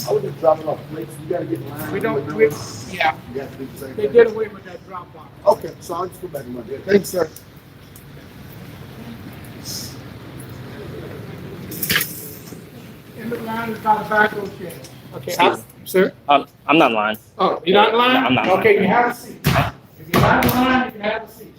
I would just drop it off plates. You gotta get in line. We don't do it. Yeah. You have to do the same They thing. did away with that drop box. Okay, so I'll just go back to my day. Thanks, sir. In the line is about a background change. Okay, sir? I'm not lying. Oh, you're not in line? No, I'm not in Okay, line. you have a seat. If you're not in line, you can have a seat.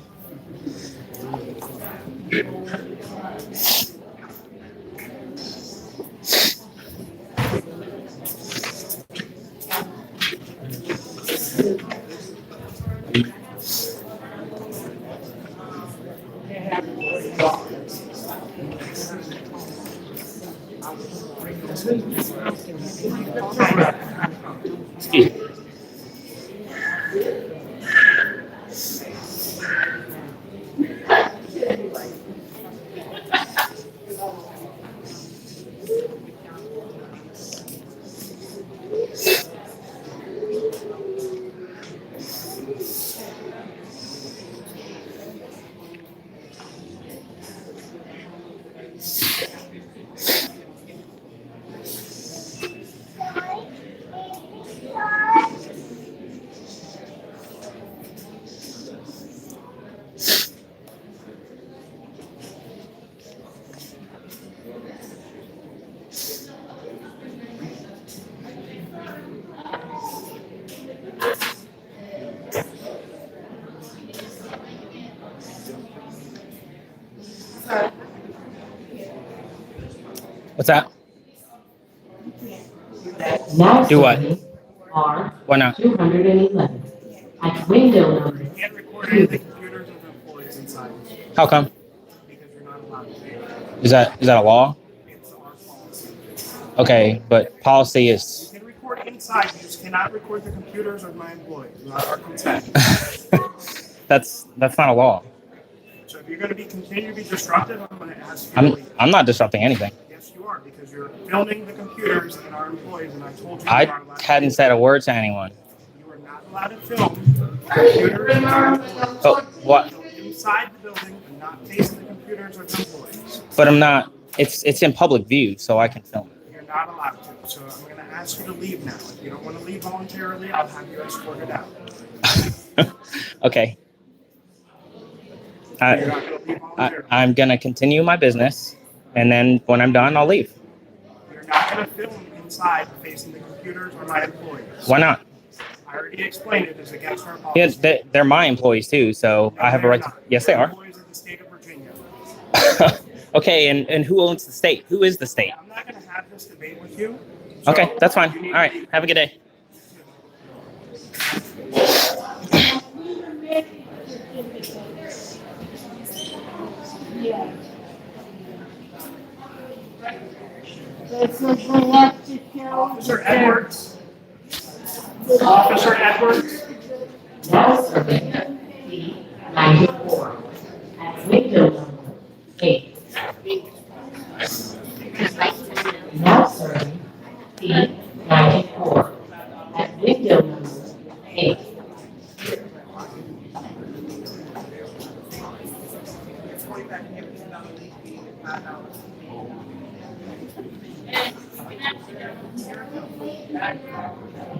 Excuse me. What's that? Now Do what? serving are Why not? 211 at window number You can't record any of the computers of the employees inside How come? because you're not allowed to. Is that a law? It's our policy. Okay, but policy is. You can record inside, you just cannot record the computers of my employees without our consent. That's not a law. So if you're going to continue to be disruptive, I'm going to ask you to leave. I'm not disrupting anything. Yes, you are, because you're filming the computers and our employees, and I told you you I are allowed to hadn't do said a that. word to anyone. You are not allowed to film computers and our employees. But what? Film inside the building and not facing the computers of employees. But I'm not. It's in public view, so I can film it. You're not allowed to. So I'm going to ask you to leave now. If you don't want to leave voluntarily, I'll have you escorted out. Okay. You're not going to leave voluntarily. I'm gonna continue my business, and then when I'm done, I'll leave. You're not going to film inside facing the computers or my employees. Why not? I already explained it. It's against our Yeah, policy. they're my employees too, so No, I have a they're right to. not. Yes, they They're are. employees of the state of Virginia. Okay, and who owns the state? Who is the state? I'm not going to have this debate with you. So Okay, that's fine. you need All right, to leave. have a good day. Officer Edwards. Officer Edwards. now serving D94 at window number 8. Now serving D94 at window number 8.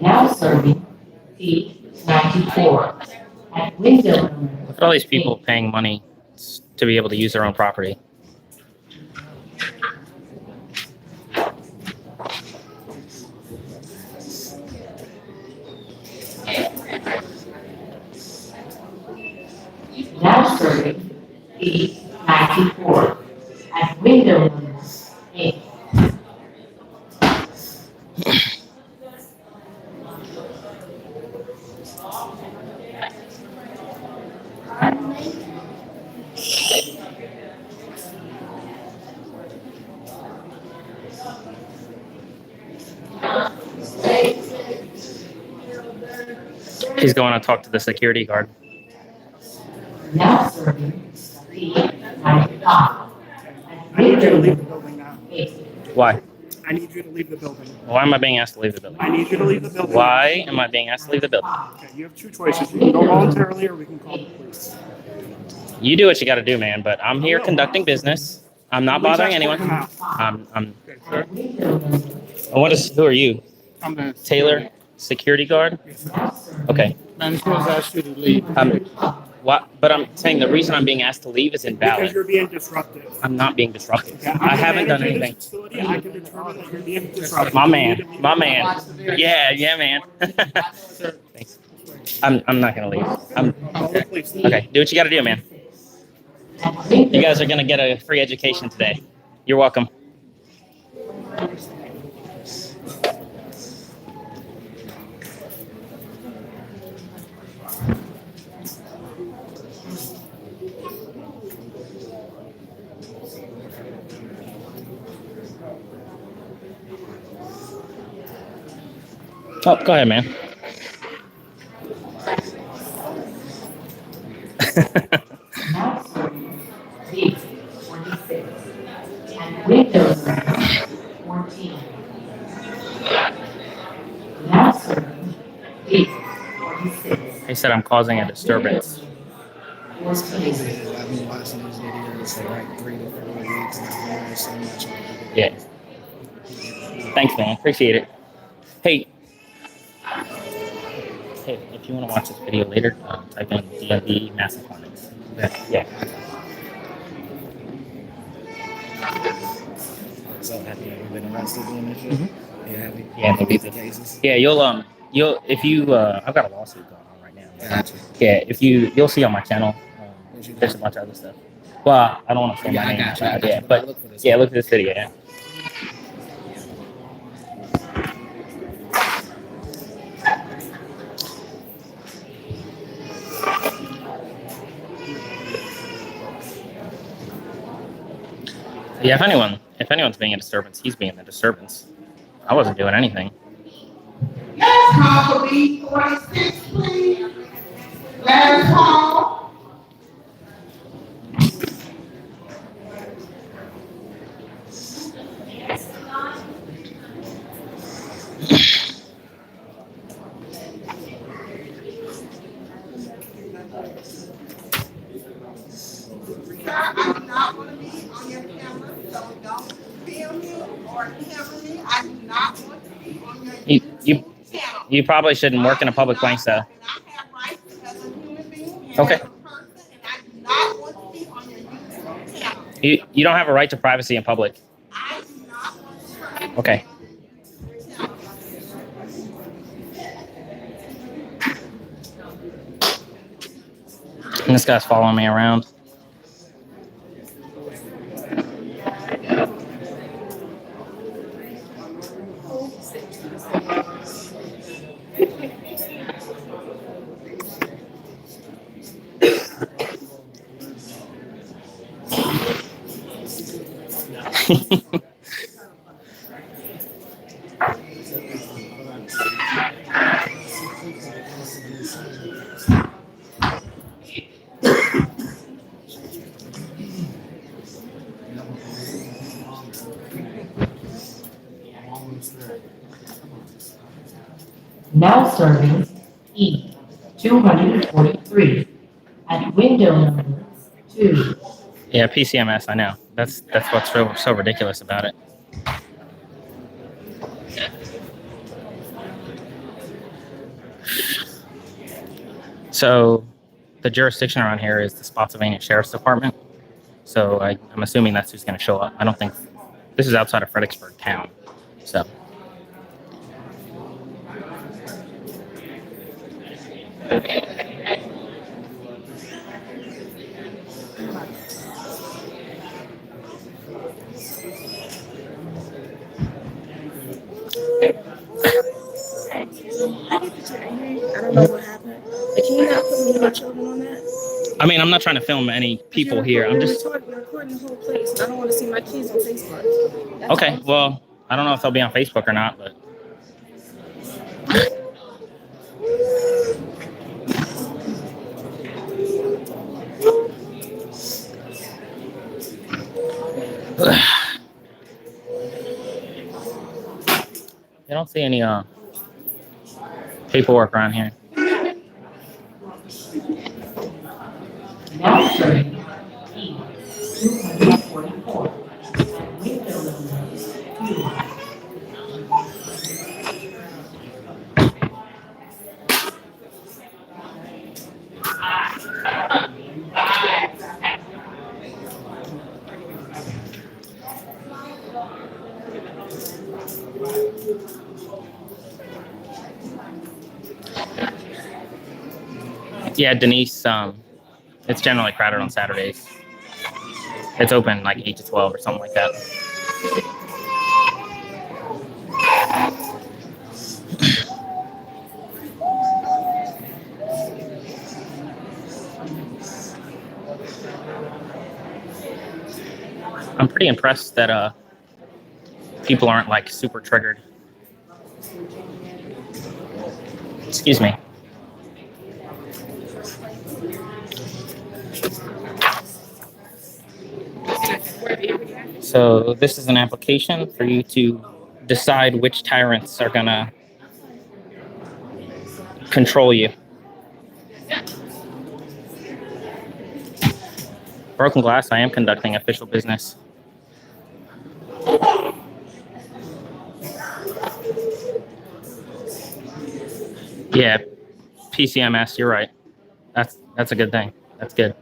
Now serving D94 at window number Look at all these people paying money to be able to use their own property. Now serving D94 at window number 8. He's going to talk to the security guard. Now serving D95 at I need you to window leave the number building now. 8. Why? I need you to leave the building. Why am I being asked to leave the building? I need you to leave the building. Why am I being asked to leave the building? Okay, you have two choices. You can go voluntarily or we can call the police. You do what you got to do, man. But I'm here conducting business. I'm not Please bothering escort anyone. him out. I'm Okay, sir. At window number Who are you? I'm the Taylor, security guard? Okay. Man, it's asked you to leave. What? But I'm saying the reason I'm being asked to leave is Because invalid. you're being disruptive. I'm not being disruptive. Okay, I'm I the haven't done manager of anything. this facility. I can determine that you're being disruptive. My You man, need to leave. my man. Yeah, man. Thanks. I'm not gonna leave. Call the police. Okay. Do what you gotta do, man. You guys are gonna get a free education today. You're welcome. Oh, go ahead, man. Now serving D 46 and windows 14. Now serving D 46. He said I'm causing a disturbance. 14. I've been watching these videos for like 3 to 4 weeks and I've learned so much on it. Yeah. Thanks, man. Appreciate it. Hey, if you want to watch this video later, type in DMV Massaponax. Yeah. So have you ever been arrested doing this shit? Yeah, have you? Yeah, maybe. The cases? Yeah, if you, I've got a lawsuit going on right now. Gotcha. Yeah, you'll see on my channel. There's a bunch of other stuff. Well, I don't want to say Yeah, my I name. got you. I got Yeah, you. but Look for this yeah, one. look at this video. Yeah. Yeah, if anyone's being a disturbance, he's being the disturbance. I wasn't doing anything. Let's call for B 46, please. Last call. Sir, I do not want to be on your camera, so don't film me or camera me. I do not want to be on your You YouTube channel. you probably shouldn't work in a public place, though. And I have rights as a human being and Okay. as a person, and I do not want to be on your YouTube channel. You don't have a right to privacy in public. I do not want to be Okay. And this guy's following me around. Now serving E 243 at window number 2. Yeah, PCMS. I know. That's what's so ridiculous about it. So, the jurisdiction around here is the Spotsylvania Sheriff's Department. So I'm assuming that's who's going to show up. I don't think this is outside of Fredericksburg town. So. I get that you're angry. I don't know what happened. But can you not put me and my children on that? I mean, I'm not trying to film any people here. I'm just You're recording the whole place. And I don't want to see my kids on Facebook. That's okay. all. Well, I don't know if they'll be on Facebook or not, but I don't see any paperwork around here. Now serving E 244 at window number 2. Yeah, Denise. It's generally crowded on Saturdays. It's open like 8 to 12 or something like that. I'm pretty impressed that people aren't like super triggered. Excuse me. So this is an application for you to decide which tyrants are gonna control you. Broken glass, I am conducting official business. Yeah, PCMS, you're right. That's a good thing. That's good.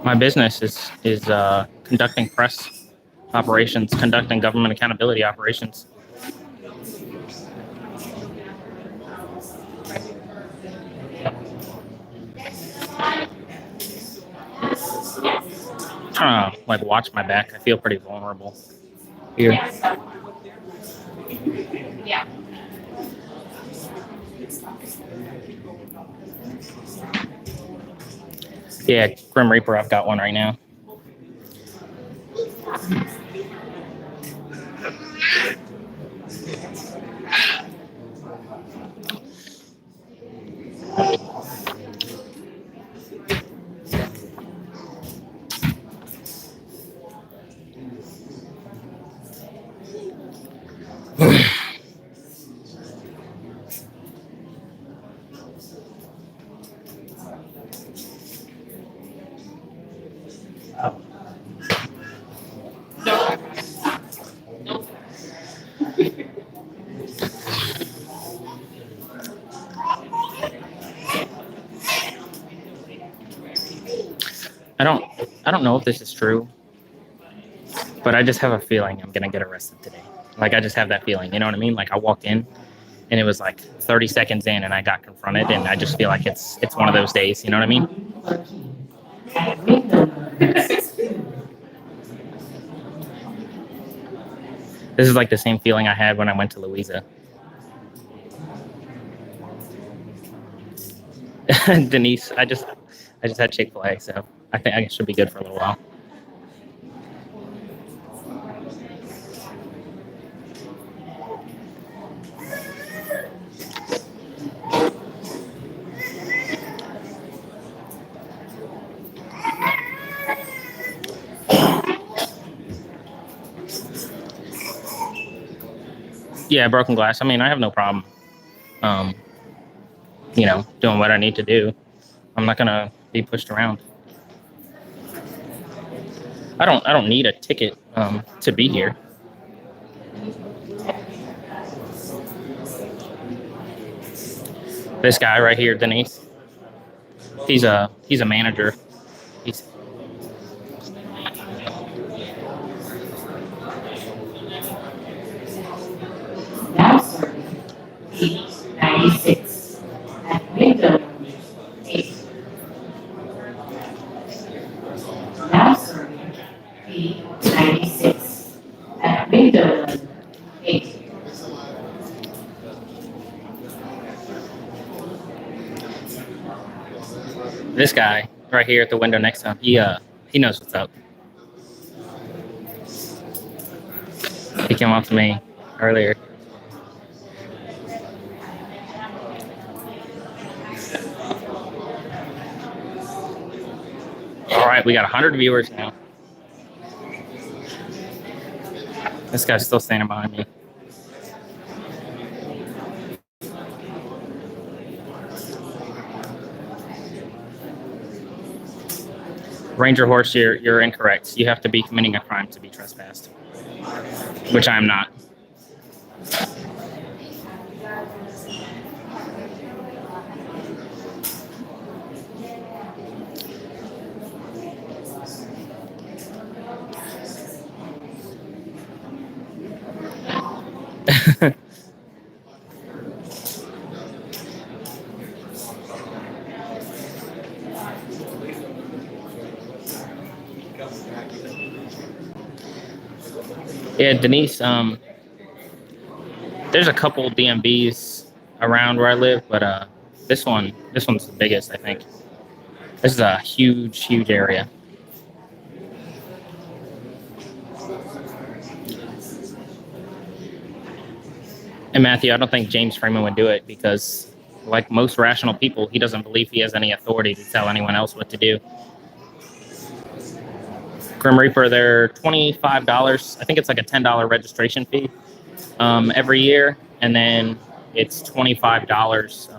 My business is conducting press operations, conducting government accountability operations. Trying to like watch my back. I feel pretty vulnerable here. Yeah, Grim Reaper. I've got one right now. I don't know if this is true, but I just have a feeling I'm gonna get arrested today. Like I just have that feeling, you know what I mean? Like I walked in and it was like 30 seconds in and I got confronted and I just feel like it's one of those days, you know what I mean? At window number 2. This is like the same feeling I had when I went to Louisa. Denise, I just had Chick-fil-A, so I think I should be good for a little while. Yeah, broken glass. I mean, I have no problem, doing what I need to do. I'm not gonna be pushed around. I don't need a ticket to be here. This guy right here, Denise. He's a manager. He's Now serving P96 at window number 8. Now serving P96 at window number 8. this guy right here at the window next to him. He knows what's up. He came up to me earlier. All right, we got 100 viewers now. This guy's still standing behind me. Ranger Horse, you're incorrect. You have to be committing a crime to be trespassed, which I am not. Yeah, Denise. There's a couple DMVs around where I live, but this one's the biggest, I think. This is a huge area. And Matthew, I don't think James Freeman would do it because, like most rational people, he doesn't believe he has any authority to tell anyone else what to do. Grim Reaper, they're $25. I think it's like a $10 registration fee every year, and then it's $25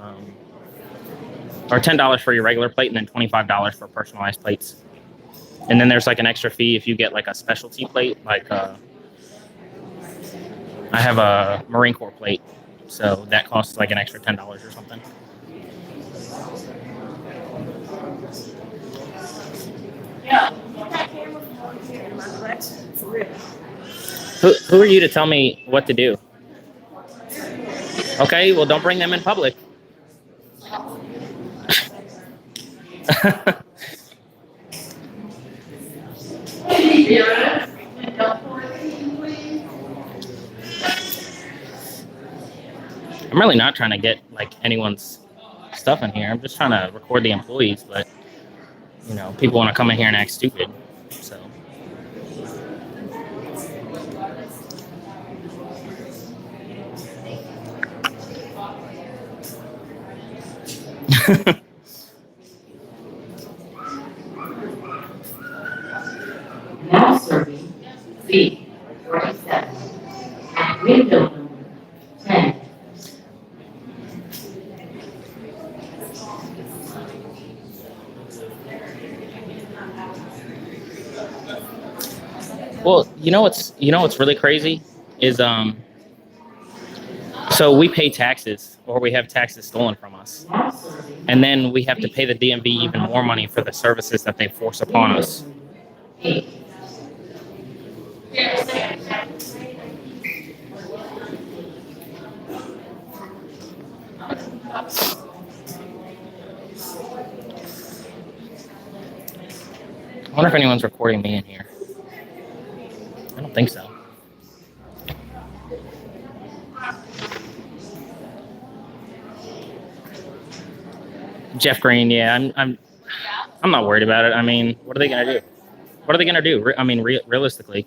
or $10 for your regular plate, and then $25 for personalized plates. And then there's like an extra fee if you get like a specialty plate, like I have a Marine Corps plate, so that costs like an extra $10 or something. Yeah, that camera from here in my collection, for real. Who are you to tell me what to do? Okay, well, don't bring them in public. I'm really not trying to get like anyone's stuff in here. I'm just trying to record the employees, but you know, people want to come in here and act stupid. So Now serving C47 at window number 10. well, you know what's really crazy is so we pay taxes or we have taxes stolen from us. Now serving And then we have to pay the DMV even more money for the services that they force upon us. 8. I wonder if anyone's recording me in here. I don't think so. Jeff Green, yeah, I'm not worried about it. I mean, what are they gonna do? What are they gonna do? I mean, realistically,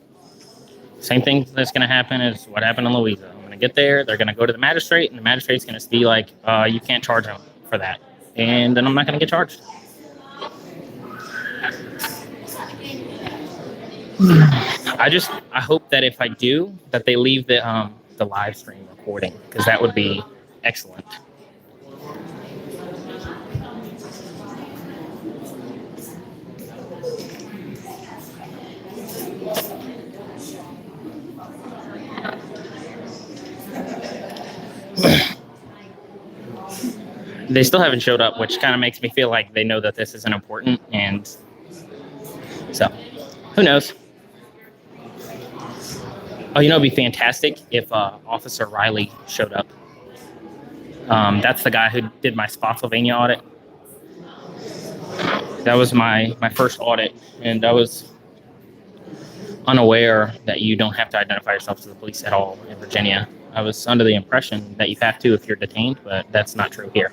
same thing that's gonna happen is what happened in Louisa. I'm gonna get there. They're gonna go to the magistrate, and the magistrate's gonna be like, "You can't charge them for that," and then I'm not gonna get charged. I hope that if I do, that they leave the live stream recording because that would be excellent. They still haven't showed up, which kind of makes me feel like they know that this isn't important, and so who knows? Oh, you know, it'd be fantastic if Officer Riley showed up. That's the guy who did my Spotsylvania audit. That was my first audit, and I was unaware that you don't have to identify yourself to the police at all in Virginia. I was under the impression that you have to if you're detained, but that's not true here.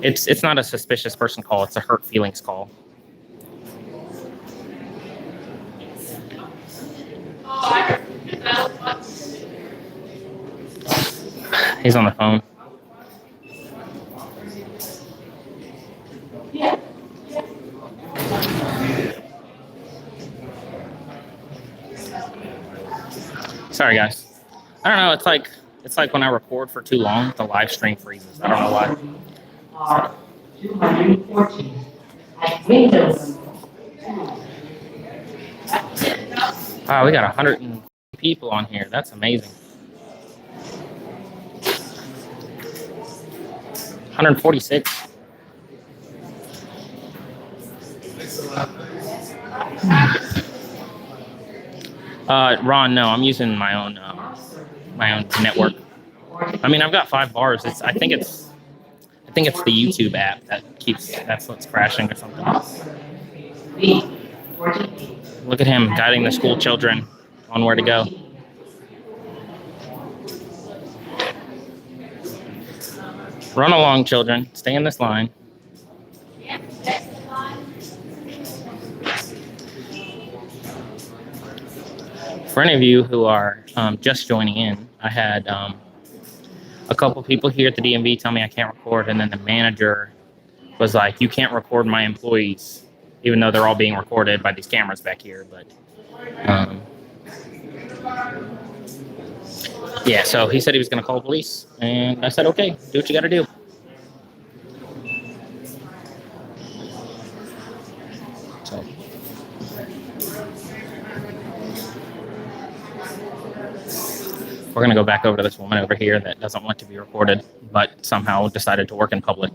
It's not a suspicious person call, it's a hurt feelings call. He's on the phone. Sorry, guys. I don't know. It's like when I record for too long, the live stream freezes. I don't know why. Are 214 at window number 2. Wow, we got 100 people on here. That's amazing. 146. Ron, no, I'm using my own network. I mean, I've got 5 bars. I think it's the YouTube app that's what's crashing or something. Look at him guiding the school children on where to go. Run along, children. Stay in this line. For any of you who are just joining in, I had a couple people here at the DMV tell me I can't record, and then the manager was like, "You can't record my employees, even though they're all being recorded by these cameras back here." But yeah, so he said he was going to call the police, and I said, "Okay, do what you got to do." So. We're going to go back over to this woman over here that doesn't want to be recorded, but somehow decided to work in public.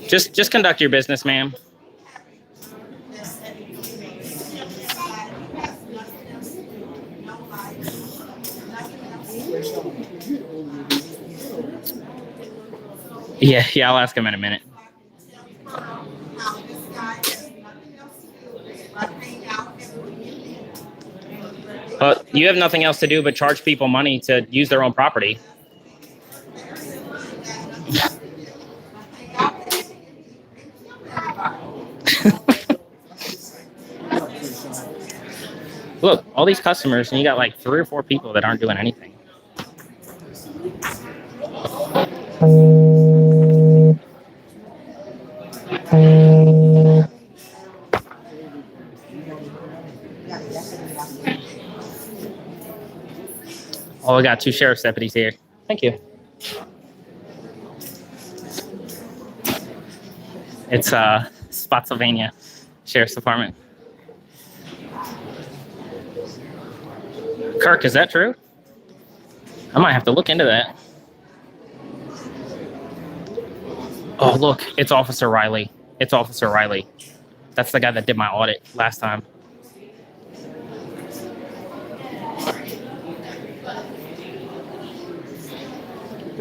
Just conduct your business, ma'am. Yeah, I'll ask him in a minute. You have nothing else to do but charge people money to use their own property. Look, all these customers, and you got like 3 or 4 people that aren't doing anything. Oh, we got 2 sheriff's deputies here. Thank you. It's Spotsylvania Sheriff's Department. Kirk, is that true? I might have to look into that. Oh, look, it's Officer Riley. It's Officer Riley. That's the guy that did my audit last time.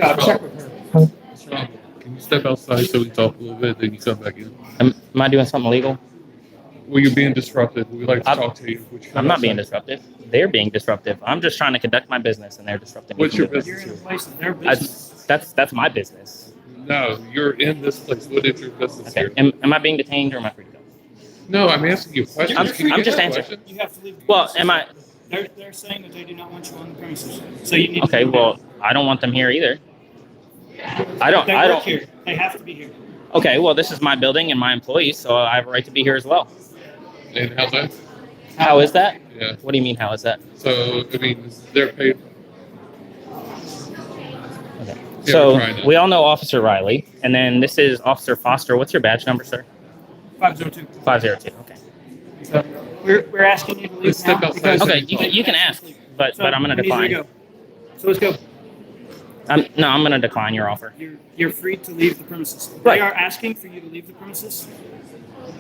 I'll check with her. Can you step outside so we talk a little bit, then you come back in? Am I doing something illegal? Well, you're being disruptive. We like to talk to you. I'm not being disruptive. They're being disruptive. I'm just trying to conduct my business, and they're disrupting me. What's your You're business in a here? place of their business. That's my business. No, you're in this place. What is your business Okay. here? Am I being detained, or am I free to go? No, I'm asking you a question. I'm Can you just answer answering. question? You have to leave. The Well, premises. am I? They're saying that they do not want you on the premises. So you need. Okay. To Well, I don't want them here either. I don't. They work here. They have to be here. Okay. Well, this is my building and my employees, so I have a right to be here as well. And how's that? How is that? Yeah. What do you mean? How is that? So, I mean, they're paid. Okay. Yeah, So we're trying to- we all know Officer Riley, and then this is Officer Foster. What's your badge number, sir? 502. 502. Okay. So we're asking you to leave Let's step now. outside. because- Okay. You can ask, but I'm gonna we need you to decline. go. So let's go. I'm gonna decline your offer. You're free to leave the premises. Right. They are asking for you to leave the premises.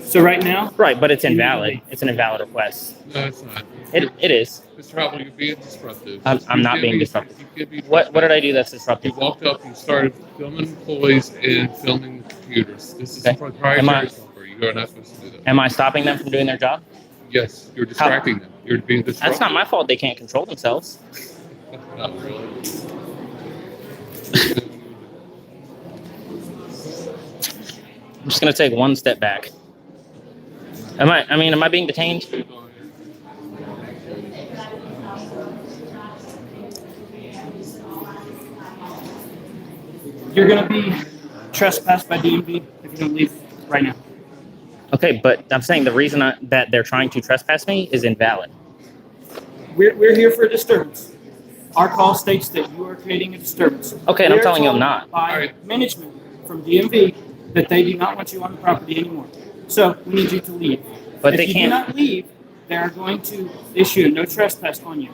So right now, Right, but it's You need to invalid. leave. It's an invalid request. No, it's not. It is. Mr. Howell, you're being disruptive. I'm You not can't being be- disruptive. you can't be What did I disruptive. do that's You disruptive? walked up, you started filming employees and filming the computers. This is Okay. proprietary software. You are not supposed to do that. Am I stopping them from doing their job? Yes, you're distracting them. You're being disruptive. That's not my fault. They can't control themselves. Not really. I'm just gonna take one step back. Am I being detained? You're going to be trespassed by DMV if you don't leave right now. Okay, but I'm saying the reason that they're trying to trespass me is invalid. We're here for a disturbance. Our call states that you are creating a disturbance. Okay, and I'm We are telling you I'm told not. By management from DMV that they do not want you on the property anymore. So we need you to leave. But if they you can't. do not leave, they are going to issue a no trespass on you.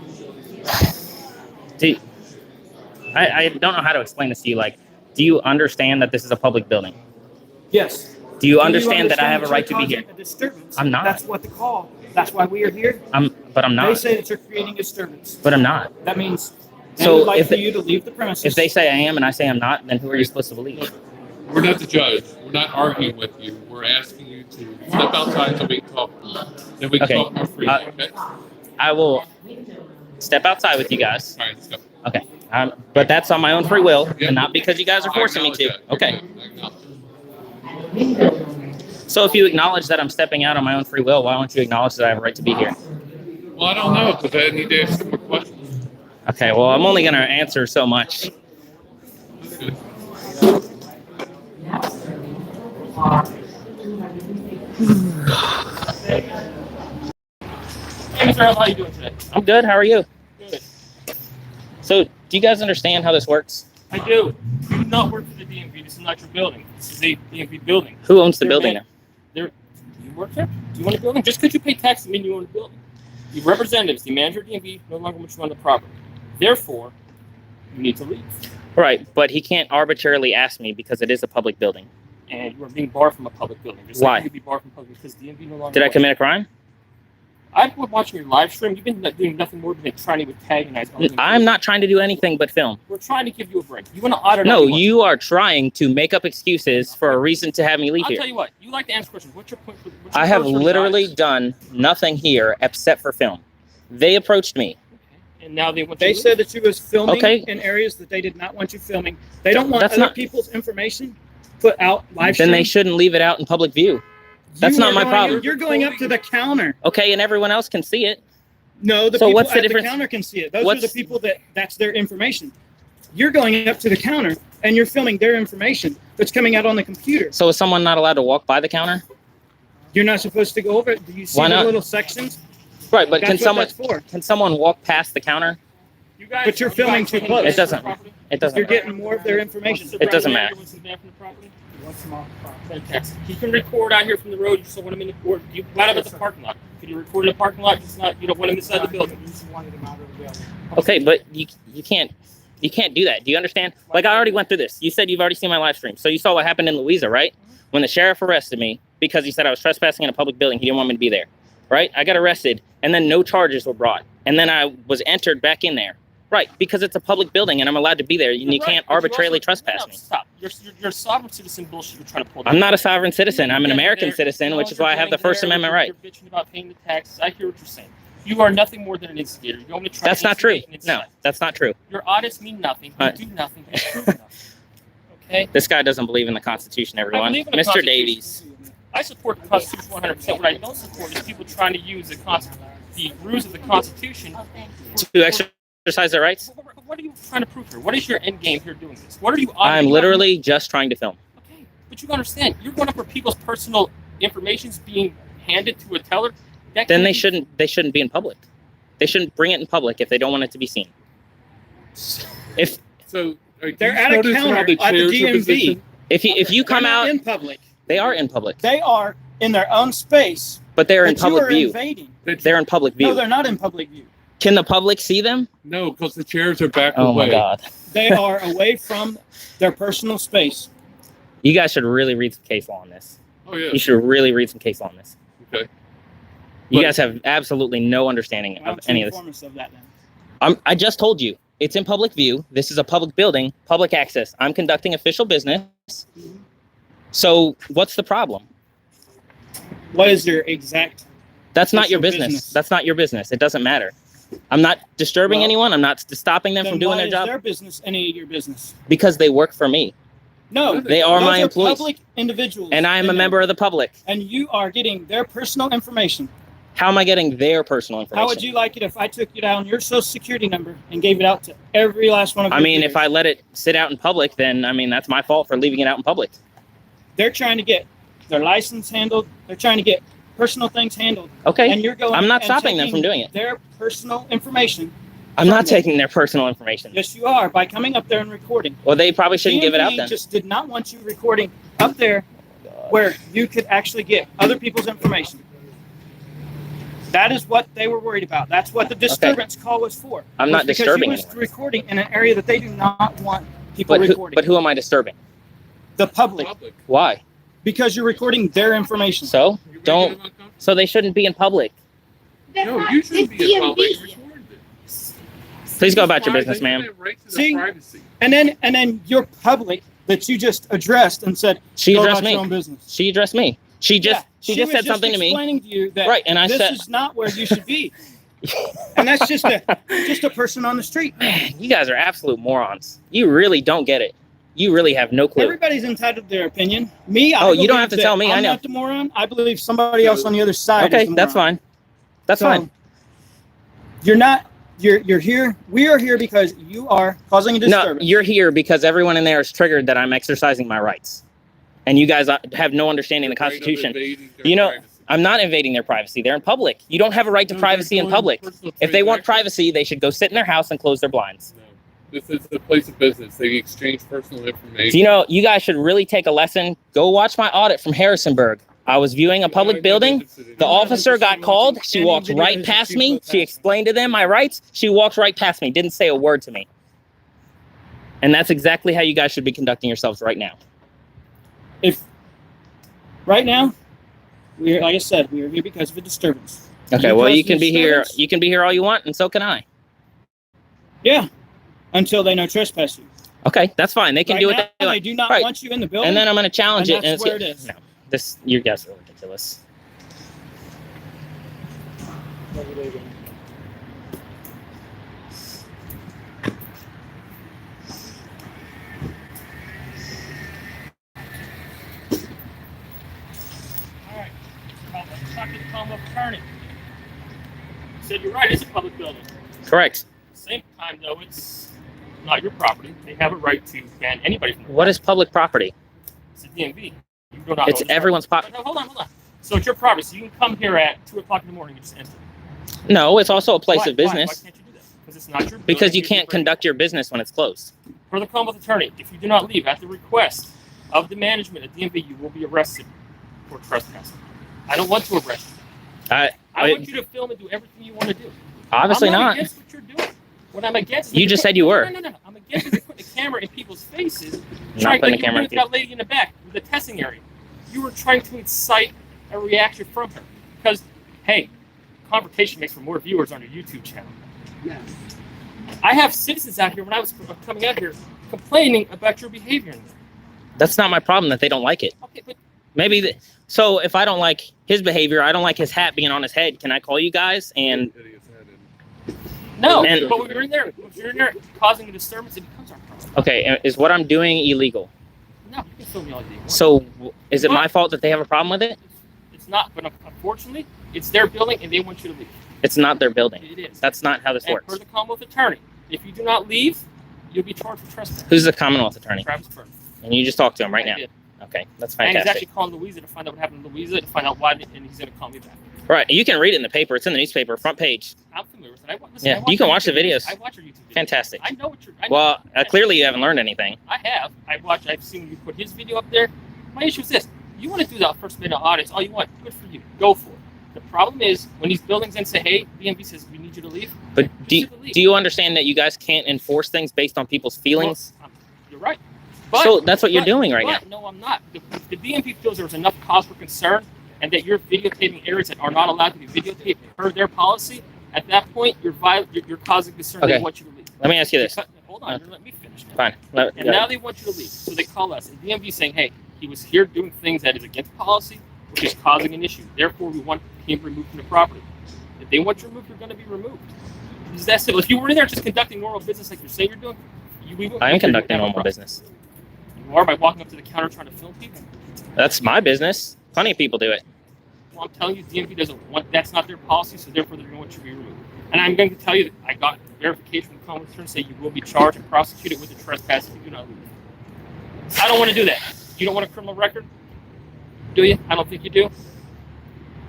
I don't know how to explain this to you. Like, do you understand that this is a public building? Yes. Do you understand that I have a that right to you're be here? causing a disturbance? I'm not. That's what the call. That's why we are here. But I'm They not. say that you're creating a disturbance. But I'm not. That means they So would like if for they- you to leave the premises. If they say I am and I say I'm not, then who are you supposed to believe? Look, we're not the judge. We're not arguing with you. We're asking you to step outside so we can talk. Then we can Okay. talk more freely. Okay. I will step outside with you guys. All right, let's go. Okay. But that's on my own free will, Yeah. and not because you guys are I forcing me acknowledge to. that. Okay. I acknowledge. So if you acknowledge that I'm stepping out on my own free will, why don't you acknowledge that I have a right to be here? Well, I don't know because I need to ask some more questions. Okay. Well, I'm only going to answer so much. That's good. Hey, Mr. Earl, how are you doing today? I'm good. How are you? Good. So do you guys understand how this works? I do. You do not work for the DMV. This is not your building. This is a DMV building. Who owns the They're building man- now? Do you work there? Do you own a building? Just because you pay taxes doesn't mean you own a building. The representatives, the manager of DMV, no longer want you on the property. Therefore, you need to leave. Right, but he can't arbitrarily ask me because it is a public building. And you are being barred from a public building. Just Why? Like you could be barred from public because DMV no longer. Did I wants commit a crime? I've been watching your live stream. You've been doing nothing more than trying to antagonize. I'm not trying to do anything but film. We're trying to give you a break. You want to audit? No, everyone. you are trying to make up excuses for a reason to have me leave I'll here. tell you what. You like to answer questions. What's your point? What's your I have purpose for the literally audit? done nothing here except for film. They approached me. And now they want. They you to said that you was filming Okay. in areas that they did not want you filming. They don't want That's other not- people's information put out live Then stream. they shouldn't leave it out in public view. That's You not are my going- problem. You're going up to the counter. Okay, and everyone else can see it. No, the So people what's the at difference? the counter can see it. Those are What's- the people that's their information. You're going up to the counter and you're filming their information that's coming out on the computer. So is someone not allowed to walk by the counter? You're not supposed to go over it. Do you see Why the not? little sections? Right, but That's what that's for. can someone walk past the counter? You guys, But you're you filming guys too taking close. advantage It doesn't- of the property? It doesn't You're matter. getting more of their information. Sit It down doesn't there, matter. what's the name from the property? Fantastic. You can record out here from the road. You just don't want them in the or you right up at the parking lot. Can you record in the parking lot? Just not. You don't want them inside the building. Okay, but you can't do that. Do you understand? Like I already went through this. You said you've already seen my live stream. So you saw what happened in Louisa, right? When the sheriff arrested me because he said I was trespassing in a public building, he didn't want me to be there. Right? I got arrested and then no charges were brought. And then I was entered back in there. Right, because it's a public building and I'm allowed to be there. And you Right, can't but you arbitrarily also- trespass no, me. Stop. You're a sovereign citizen bullshit. You're trying to pull. I'm not a sovereign citizen. I'm an Yeah, American you're- citizen, no, which is you're why I have the going First there, Amendment right. You're bitching about paying the taxes. I hear what you're saying. You are nothing more than an instigator. You're only trying That's to not true. instigate and No, incite. that's not true. Your audits mean nothing. You Right. do nothing. You prove nothing. Okay. This guy doesn't believe in the Constitution, everyone. believe in the Mr. Constitution. Davies. I support the Constitution 100%. What I don't support is people trying to use the rules of the Constitution To exercise their rights? What are you trying to prove here? What is your end game here doing this? What are you auditing? I'm literally just trying to film. Okay, but you understand, you're going up for people's personal information's being handed to a teller. That Then can't they shouldn't be in public. They shouldn't bring it in public if they don't want it to be seen. If So They're at a counter at the DMV. if you come They're not out, in public. they are in public, They are in their own space. but they're in that you public are view. invading. They're in public No, view. they're not in public view. Can the public see them? No, because the chairs are back Oh away. my God! They are away from their personal space. You guys should really read some case law on this. Oh yeah. You should really read some case law on this. Okay. You But- guys have absolutely no understanding Why of don't you any of this. inform us of that then? I just told you it's in public view. This is a public building, public access. I'm conducting official business. So what's the problem? What is your exact? That's not your Official business. business. That's not your business. It doesn't matter. I'm not disturbing Well, anyone. I'm not stopping them Then from doing why their is job their business any of your business? because they work for me No, They are those my employees. Public individuals, and I am a member of the public. and you are getting their personal information How am I getting their personal information? How would you like it if I took you down your social security number and gave it out to every last one of your I mean, viewers? if I let it sit out in public, then I mean that's my fault for leaving it out in public. They're trying to get their license handled. They're trying to get personal things handled. Okay. And you're going. I'm not and stopping them taking from doing it. Their personal information. I'm not taking their personal information. Yes, you are by coming up there and recording. Well, they probably shouldn't give it out DMV then. Just did not want you recording up there where you could actually get other people's information. That is what they were worried about. That's what the disturbance call was for. I'm not disturbing Because you anyone. was recording in an area that they do not want people recording. But who am I disturbing? The public. Why? Because you're recording their information. So don't. So they shouldn't be in public. No, you shouldn't be in public. Record this. Please go about your Fine, business, they ma'am. have right to their See? privacy. And then your public that you just addressed and said, She go addressed about me. your own business. She addressed me. She just was said something to me. explaining to you that Right, and I this said- is not where you should be. And that's just a person on the street. You guys are absolute morons. You really don't get it. You really have no clue. Everybody's entitled to their opinion. Me, I Oh, you don't believe have to that tell me, I I'm know. not the moron. I believe somebody else on the other side. Okay, is the that's moron. fine. That's So, fine. You're not. You're here. We are here because you are causing a No, disturbance. you're here because everyone in there is triggered that I'm exercising my rights, and you guys have no understanding of the Right of Constitution. invading their You know, privacy. I'm not invading their privacy. They're in public. You don't have a right to No, privacy they're in doing public. personal If they want transactions. privacy, they should go sit in their house and close their blinds. No, this is a place of business. They exchange personal information. So, you know, you guys should really take a lesson. Go watch my audit from Harrisonburg. I was viewing a public building. The officer got called. She walked right past me. She explained to them my rights. She walked right past me. Didn't say a word to me. And that's exactly how you guys should be conducting yourselves right now. If right now, we're like I said, we are here because of a disturbance. Okay, well, you can be here. Disturbance? You can be here all you want, and so can I. Yeah, until they no trespass you. Okay, that's fine. They can do what now, they they want. do not Right. want you in the building. And then I'm going to challenge and it. that's And where it is. No, this you guys are ridiculous. All right. Talk to the Commonwealth attorney. He said you're right. It's a public building. Correct. At the same time, though, it's not your property. They have a right to ban anybody from the What is public property? It's a DMV. You do not It's own the everyone's property. property. No, hold on. So it's your property. So you can come here at 2:00 in the morning and just enter. No, it's also a place Why? of business. Why can't you do that? Because it's not your building. Because you You're can't different. conduct your business when it's closed. For the Commonwealth attorney, if you do not leave at the request of the management at DMV, you will be arrested for trespassing. I don't want to arrest you. I want you to film and do everything you want to do. Obviously I'm not not. against what you're doing. What I'm against is You that just you're said you were. No. I'm against that you're putting a camera in people's faces. Not Trying putting like a camera you in did with that lady in the back with the testing area. You were trying to incite a reaction from her. Because, hey, confrontation makes for more viewers on your YouTube channel. Yes. I have citizens out here when I was coming out here complaining about your behavior in there. That's not my problem that they don't like it. Okay, but Maybe so if I don't like his behavior, I don't like his hat being on his head. Can I call you guys? And no, And- but when you're in there, if you're in there causing a disturbance, it becomes our problem. okay, is what I'm doing illegal? No, you can film me all day. So is it my fault that they have a problem with it? It's not, but unfortunately, it's their building and they want you to leave. It's not their building. It is. That's not how this And works. for the Commonwealth attorney, if you do not leave, you'll be charged for trespassing. Who's the Commonwealth attorney? Travis Burton. And you just talked to him right I now. did. Okay, that's And he's fantastic. actually calling Louisa to find out what happened to Louisa, to find out why, and he's going to call me back. Right, you can read it in the paper. It's in the newspaper, front page. I'm familiar with it. Listen, Yeah, you can watch the videos. I watch your YouTube videos. Fantastic. I know what you're. I know. Well, clearly you haven't learned anything. I have. I've seen you put his video up there. My issue is this: you want to do that first minute audits, all you want. Good for you. Go for it. The problem is when these buildings then say, "Hey, DMV says we need you to leave." But do simply leave. you understand that you guys can't enforce things based on people's feelings? Well, you're right. But, So that's what you're doing right now. No, I'm not. The DMV feels there was enough cause for concern, and that you're videotaping areas that are not allowed to be videotaped per their policy. At that point, you're causing concern. Okay. They want you to leave. Let me ask you this. Hold on, let me finish. Now. Fine. And now they want you to leave. So they call us, and DMV saying, "Hey, he was here doing things that is against policy, which is causing an issue. Therefore, we want him removed from the property. If they want you removed, you're going to be removed. It's that simple. If you were in there just conducting normal business like you say you're doing, I am conducting normal business. You are by walking up to the counter trying to film people. That's my business. Plenty of people do it. I'm telling you, DMV doesn't want, that's not their policy, so therefore they don't want you to be removed. And I'm going to tell you that I got verification from the common return say you will be charged and prosecuted with a trespass if you do not leave. I don't want to do that. You don't want a criminal record? Do you? I don't think you do.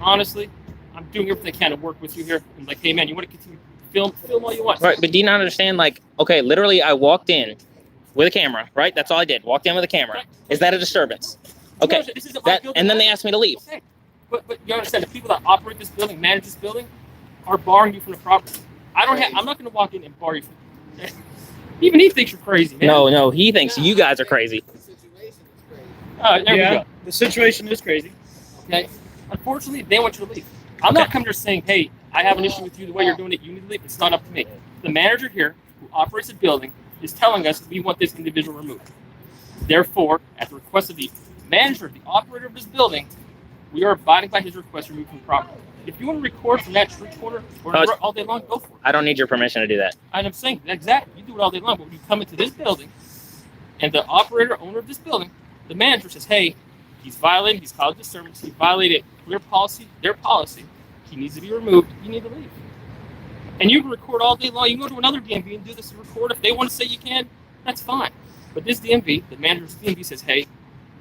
Honestly, I'm doing everything I can to work with you here. I'm like, hey man, you want to continue film all you want. Right, but do you not understand? Like, okay, literally, I walked in with a camera. Right, that's all I did. Walked in with a camera. Right. Is that a disturbance? Okay, No, this is my building. and then they asked me to leave. Okay. But you understand, the people that operate this building, manage this building, are barring you from the property. I'm not going to walk in and bar you from. Even he thinks you're crazy, man. No, he thinks you guys are crazy. There we go. The situation is crazy. Okay. Unfortunately, they want you to leave. I'm not coming here saying, hey, I have an issue with you, the way you're doing it, you need to leave. It's not up to me. The manager here, who operates the building, is telling us we want this individual removed. Therefore, at the request of the manager, the operator of this building, we are abiding by his request to remove from the property. If you want to record from that street corner or all day long, go for it. I don't need your permission to do that. And I'm saying, exactly, you do it all day long, but when you come into this building, and the operator, owner of this building, the manager says, hey, he's violating, he's caused disturbance, he violated their policy, he needs to be removed, you need to leave. And you can record all day long. You can go to another DMV and do this and record. If they want to say you can, that's fine. But this DMV, the manager's DMV says, hey,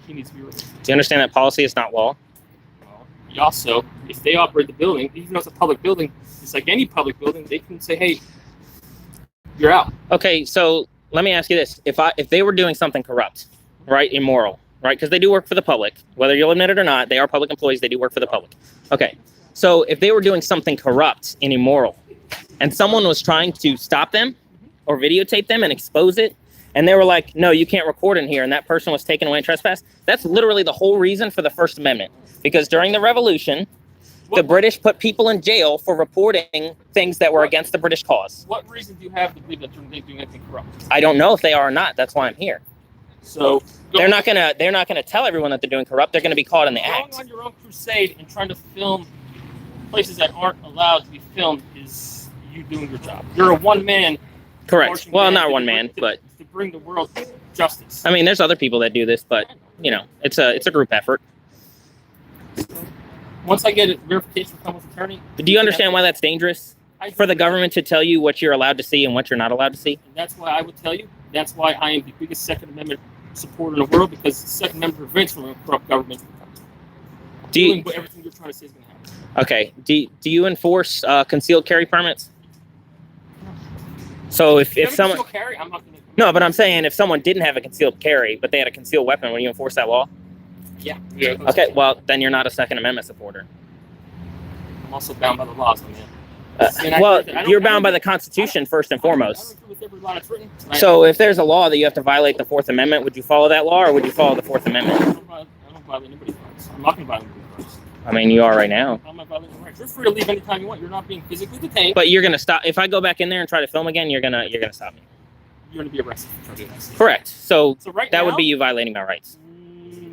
he needs to be removed. Do you understand that policy is not law? Well, also, if they operate the building, even though it's a public building, it's like any public building, they can say, hey, you're out. Okay, so let me ask you this. If they were doing something corrupt, right, immoral, right, because they do work for the public, whether you'll admit it or not, they are public employees, they do work for the public. Okay, so if they were doing something corrupt and immoral, and someone was trying to stop them or videotape them and expose it, and they were like, no, you can't record in here, and that person was taken away and trespassed, that's literally the whole reason for the First Amendment. Because during the Revolution, the British put people in jail for reporting things that were against the British cause. What reason do you have to believe that they're doing anything corrupt? I don't know if they are or not. That's why I'm here. So they're not gonna tell everyone that they're doing corrupt. They're gonna be caught in the act. Going on your own crusade and trying to film places that aren't allowed to be filmed is you doing your job. You're a one-man. Correct. Well, not one man, but to bring the world justice. I mean, there's other people that do this, but you know, it's a group effort. Once I get a verification from Commons attorney. Do you understand why that's dangerous? For the government to tell you what you're allowed to see and what you're not allowed to see? And that's why I would tell you. That's why I am the biggest Second Amendment supporter in the world, because the Second Amendment prevents from a corrupt government doing what everything you're trying to say is going to happen. Okay. Do you enforce concealed carry permits? So if someone carry, I'm not going to. No, but I'm saying if someone didn't have a concealed carry, but they had a concealed weapon, would you enforce that law? Yeah. Okay, well, then you're not a Second Amendment supporter. I'm also bound by the laws, man. Well, you're bound by the Constitution first and foremost. I don't agree with every law that's written. So if there's a law that you have to violate the Fourth Amendment, would you follow that law or would you follow the Fourth Amendment? I don't violate anybody's rights. I'm not going to violate anybody's rights. I mean, you are right now. I'm not violating your rights. You're free to leave anytime you want. You're not being physically detained. But you're going to stop. If I go back in there and try to film again, you're going to stop me. You're going to be arrested for trying to do this. Correct. So right that now, would be you violating my rights.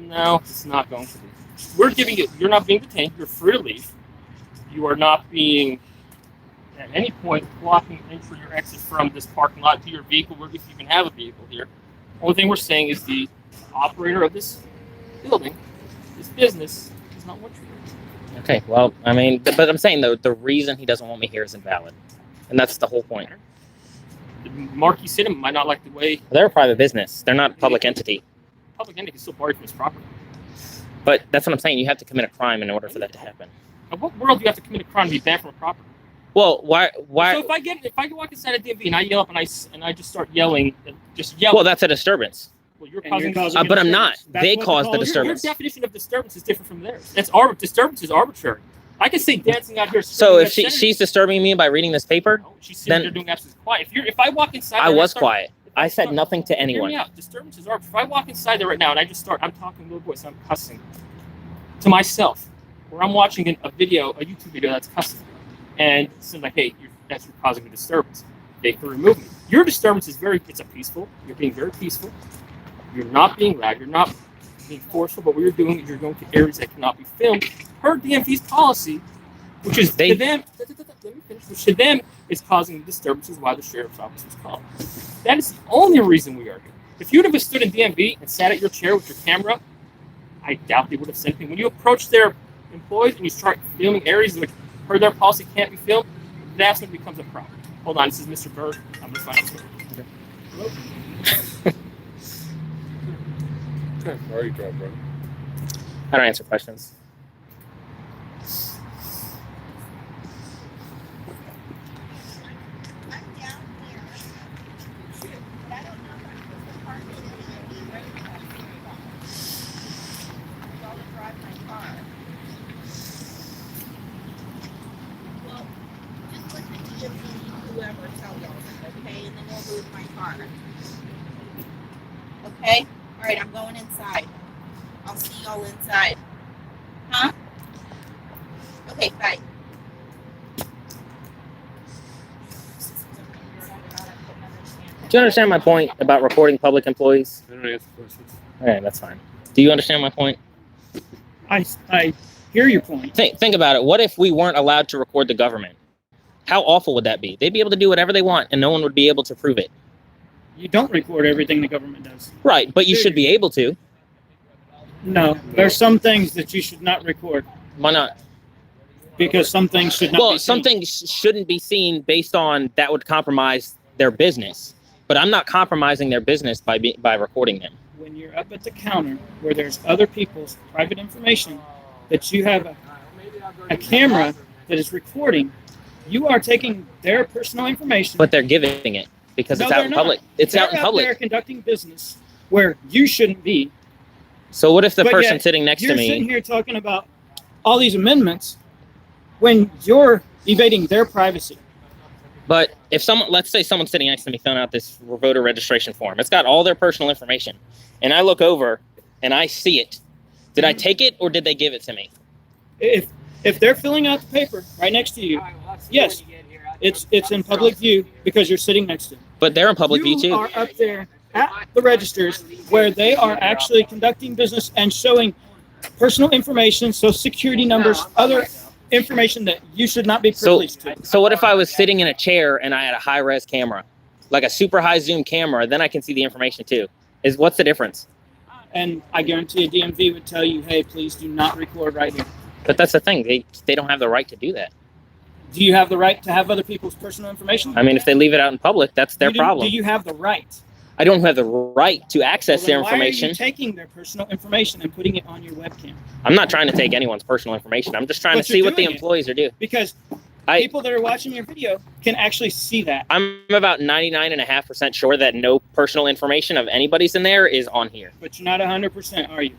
No, it's not going to be. We're giving you, you're not being detained. You're free to leave. You are not being, at any point, blocking entry or exit from this parking lot to your vehicle, if you even have a vehicle here. Only thing we're saying is the operator of this building, this business, does not want you here. Okay, well, I mean, but I'm saying, though, the reason he doesn't want me here is invalid. And that's the whole point. The Marquis Cinema might not like the way... They're a private business. They're not a public entity. Public entity can still bar you from his property. But that's what I'm saying. You have to commit a crime in order for that to happen. In what world do you have to commit a crime to be banned from a property? Well, why? So if I walk inside a DMV and I yell up and I just start yelling, Well, that's a disturbance. Well, you're causing but I'm not. They caused the disturbance. Your definition of disturbance is different from theirs. Disturbance is arbitrary. I can say dancing out here. So if she's disturbing me by reading this paper, she's sitting there doing absolutely quiet. If I walk inside, I was quiet. I said nothing to anyone. Hear me out. Disturbance is arbitrary. If I walk inside there right now and I'm talking in a low voice, I'm cussing to myself, or I'm watching a YouTube video that's cussing, and it's like, hey, you're causing a disturbance. They can remove me. Your disturbance is it's peaceful. You're being very peaceful. You're not being loud. You're not being forceful. But what you're doing is you're going to areas that cannot be filmed. Per DMV's policy, which is to them, let me finish. Which to them is causing disturbances. Why the sheriff's office was called. That is the only reason we are here. If you'd have stood in DMV and sat at your chair with your camera, I doubt they would have sent me. When you approach their employees and you start filming areas which per their policy can't be filmed, that's when it becomes a problem. Hold on, this is Mr. Berg. I'm gonna find this. Sorry, bro. I don't answer questions. Whoever tell y'all, okay, and then we'll move my car. Okay? All right, I'm going inside. I'll see y'all inside. Huh? Okay, bye. Do you understand my point about recording public employees? I don't answer questions. Okay, that's fine. Do you understand my point? I hear your point. Think about it. What if we weren't allowed to record the government? How awful would that be? They'd be able to do whatever they want, and no one would be able to prove it. You don't record everything the government does. Right, but you should be able to. No, there's some things that you should not record Why not? because some things should not. Well, be some seen. things shouldn't be seen based on that would compromise their business. But I'm not compromising their business by recording them. When you're up at the counter where there's other people's private information that you have a camera that is recording, you are taking their personal information. But they're giving it because it's No, out they're in not. public. It's They're out in They're public. conducting business where you shouldn't be. So what if the But person yet, sitting next to You're sitting me? here talking about all these amendments when you're evading their privacy. But if someone, let's say someone's sitting next to me filling out this voter registration form, it's got all their personal information, and I look over and I see it. Did I take it or did they give it to me? If they're filling out the paper right next to you, yes, it's in public view because you're sitting next to them. But they're in public view You too. are up there at the registers where they are actually conducting business and showing personal information, social security numbers, other information that you should not be privileged to. So what if I was sitting in a chair and I had a high res camera, like a super high zoom camera? Then I can see the information too. What's the difference? And I guarantee a DMV would tell you, hey, please do not record right here. But that's the thing. They don't have the right to do that. Do you have the right to have other people's personal information? I mean, if they leave it out in public, that's their You do- problem. Do you have the right? I don't have the right to access Well, their then why information. are you taking their personal information and putting it on your webcam? I'm not trying to take anyone's personal information. I'm just trying But to see you're what the doing it. employees are doing. Because people that are watching your video can actually see that. I'm about 99.5% sure that no personal information of anybody's in there is on here. But you're not 100%, are you?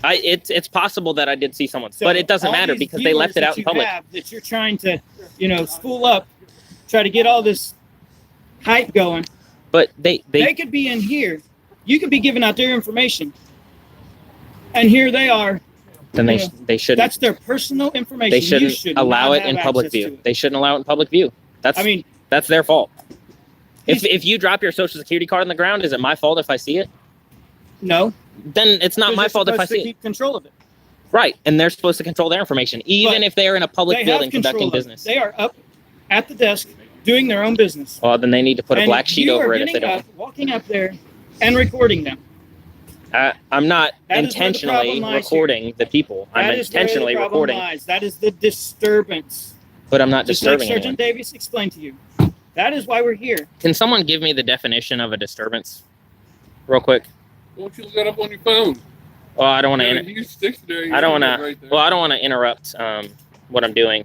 It's possible that I did see someone's, So but it doesn't all matter these because they left it viewers out that in public. you have that you're trying to, spool up, try to get all this hype going. But they could be in here. You could be giving out their information, and here they are. then they shouldn't. That's their personal information. They You shouldn't should allow not it in have public access to view. it. They shouldn't allow it in public view. That's their fault. If you drop your social security card on the ground, is it my fault if I see it? No. Then it's not Because my you're fault if I supposed to see it. keep control of it. Right, and they're supposed to control their information, even if they're in a public They have building control conducting of it. business. They are up at the desk doing their own business. Well, then they need to put a And black sheet you over are it if they getting don't. up, walking up there and recording them. I'm not That is where the intentionally problem lies recording the people. I'm That is where the intentionally problem recording, lies. That is the disturbance. but I'm not Just like disturbing Sergeant anyone. Davis explained to you. That is why we're here. Can someone give me the definition of a disturbance, real quick? Why don't you look that up on your phone? Well, I don't want Yeah, to. use dictionary. I don't want Right to. there. Well, I don't want to interrupt what I'm doing.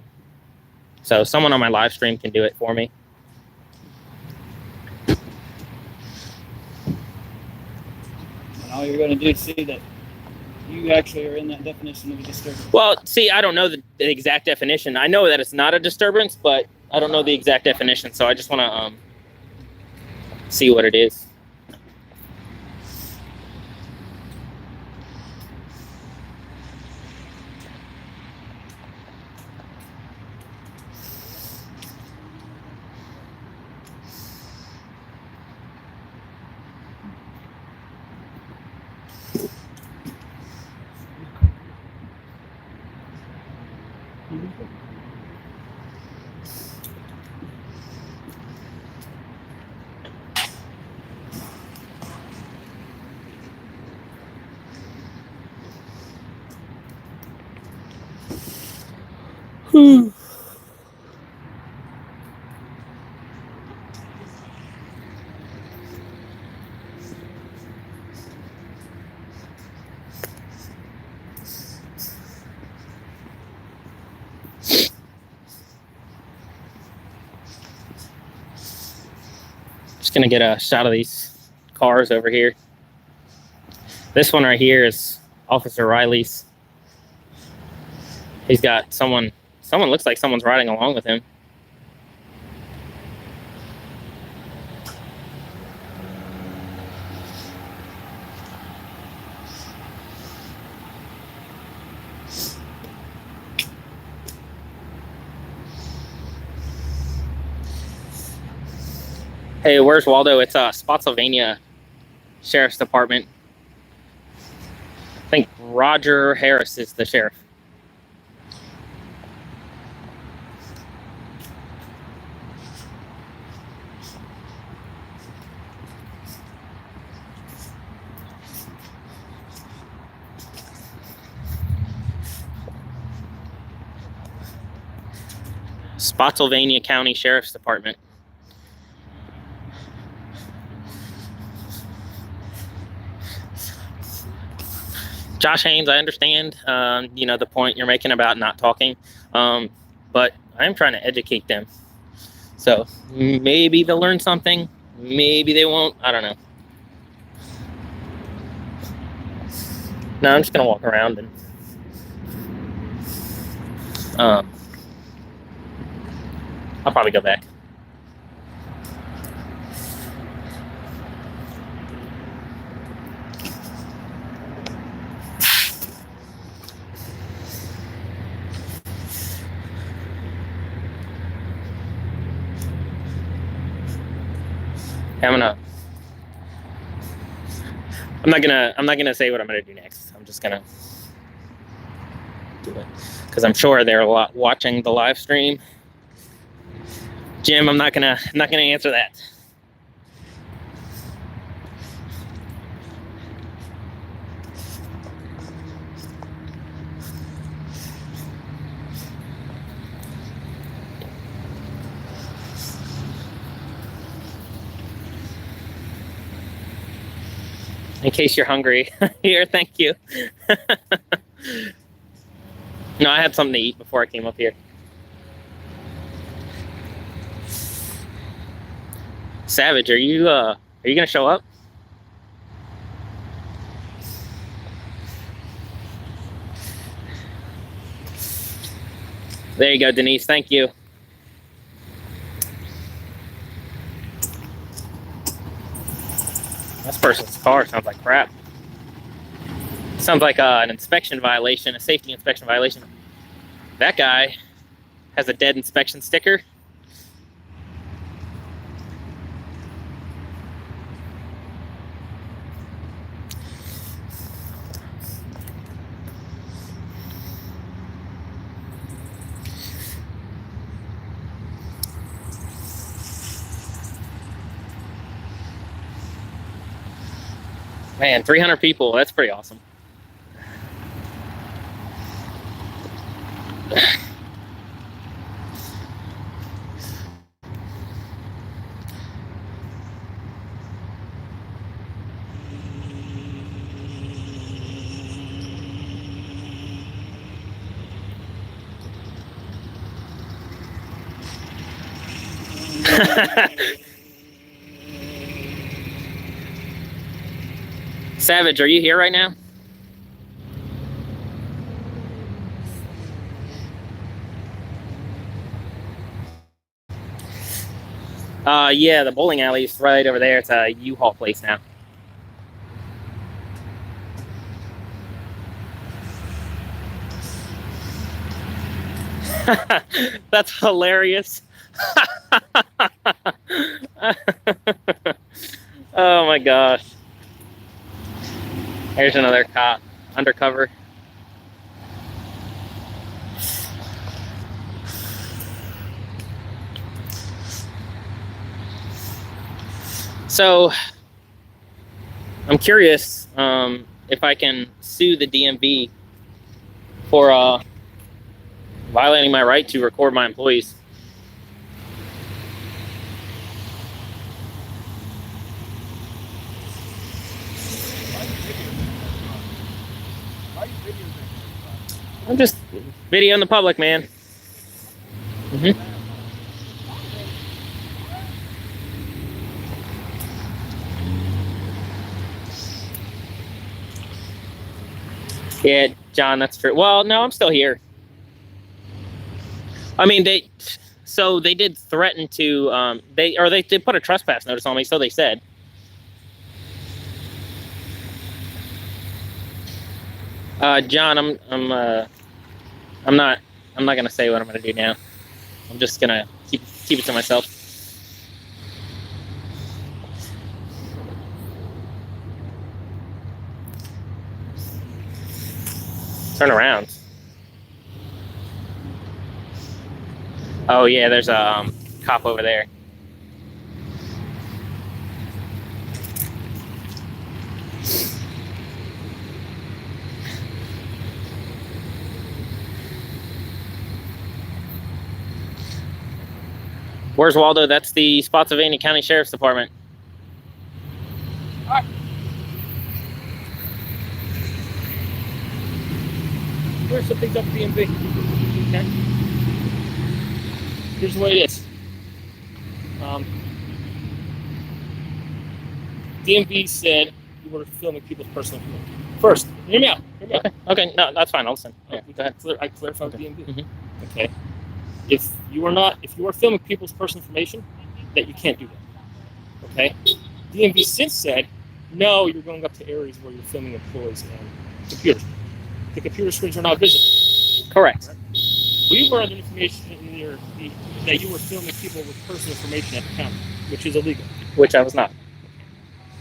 So someone on my live stream can do it for me. And all you're going to do is see that you actually are in that definition of a disturbance. Well, see, I don't know the exact definition. I know that it's not a disturbance, but I don't know the exact definition. So I just want to see what it is. Just gonna get a shot of these cars over here. This one right here is Officer Riley's. He's got someone looks like someone's riding along with him. Hey, where's Waldo? It's Spotsylvania Sheriff's Department. I think Roger Harris is the sheriff. Spotsylvania County Sheriff's Department. Josh Haynes, I understand, you know, the point you're making about not talking, but I'm trying to educate them. So maybe they'll learn something, maybe they won't, I don't know. No, I'm just gonna walk around and I'll probably go back. I'm not gonna say what I'm gonna do next. I'm just gonna do it because I'm sure they're a lot watching the live stream. Jim, I'm not gonna answer that. In case you're hungry. Here, thank you. No, I had something to eat before I came up here. Savage, are you gonna show up? There you go, Denise. Thank you. This person's car sounds like crap. Sounds like an inspection violation, a safety inspection violation. That guy has a dead inspection sticker. Man, 300 people, that's pretty awesome. Savage, are you here right now? Yeah, the bowling alley is right over there. It's a U-Haul place now. That's hilarious. Oh my gosh. Here's another cop, undercover. So, I'm curious if I can sue the DMV for Violating my right to record my employees. I'm just videoing the public, man. Yeah, John, that's true. Well, no, I'm still here. I mean, they did threaten to they put a trespass notice on me, so they said. John, I'm not gonna say what I'm gonna do now. I'm just gonna keep it to myself. Turn around. Oh yeah, there's a cop over there. Where's Waldo? That's the Spotsylvania County Sheriff's Department. All right. Here's some things up at DMV. Okay. Here's the way it is. DMV said you were filming people's personal information. First, hear me out. Okay, no, that's fine. I'll listen. Yeah, go ahead. I clarified with DMV. Mm-hmm. Okay. If you are filming people's personal information, that you can't do that. Okay. DMV since said, no, you're going up to areas where you're filming employees and computers. The computer screens are not visible. Correct. We were under information that you were filming people with personal information at the counter, which is illegal. Which I was not.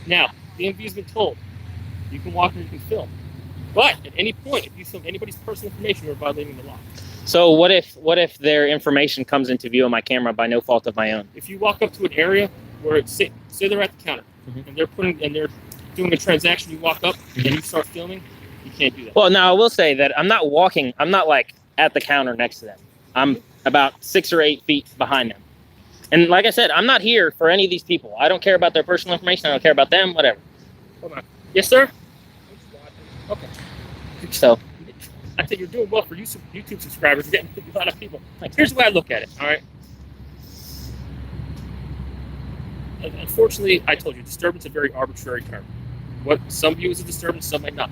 Now, DMV has been told you can walk and you can film, but at any point, if you film anybody's personal information, you're violating the law. So what if their information comes into view on my camera by no fault of my own? If you walk up to an area where it's say they're at the counter and they're doing a transaction, you walk up and you start filming, you can't do that. Well, now I will say that I'm not like at the counter next to them. I'm about 6 or 8 feet behind them. And like I said, I'm not here for any of these people. I don't care about their personal information. I don't care about them, whatever. Hold on. Yes, sir? Okay. So I think you're doing well for YouTube subscribers. You're getting a lot of people. Here's the way I look at it, all right? Unfortunately, I told you, disturbance is a very arbitrary term. What some view as a disturbance, some might not.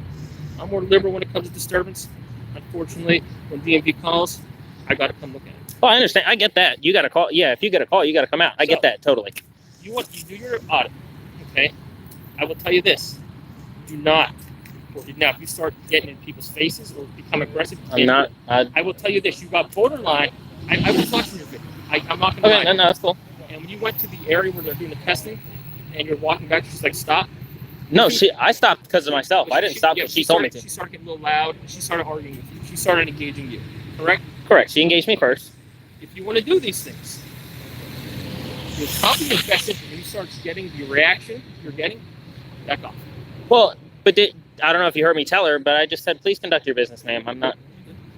I'm more liberal when it comes to disturbance. Unfortunately, when DMV calls, I got to come look at it. Oh, I understand. I get that. You got to call. Yeah, if you get a call, you got to come out. I get that totally. You do your audit, okay? I will tell you this: do not. Now, if you start getting in people's faces or become aggressive, I'm not. I will tell you this: you got borderline. I was watching your video. I'm not gonna lie. Okay, no, that's cool. And when you went to the area where they're doing the testing, and you're walking back, she's like, "Stop." No, I stopped because of myself. I didn't stop because she told me to. She started getting a little loud. She started arguing with you. She started engaging you. Correct? Correct. She engaged me first. If you want to do these things, it's probably your best interest when you start getting the reaction you're getting, back off. Well, but I don't know if you heard me tell her, but I just said, please conduct your business, ma'am. I'm not,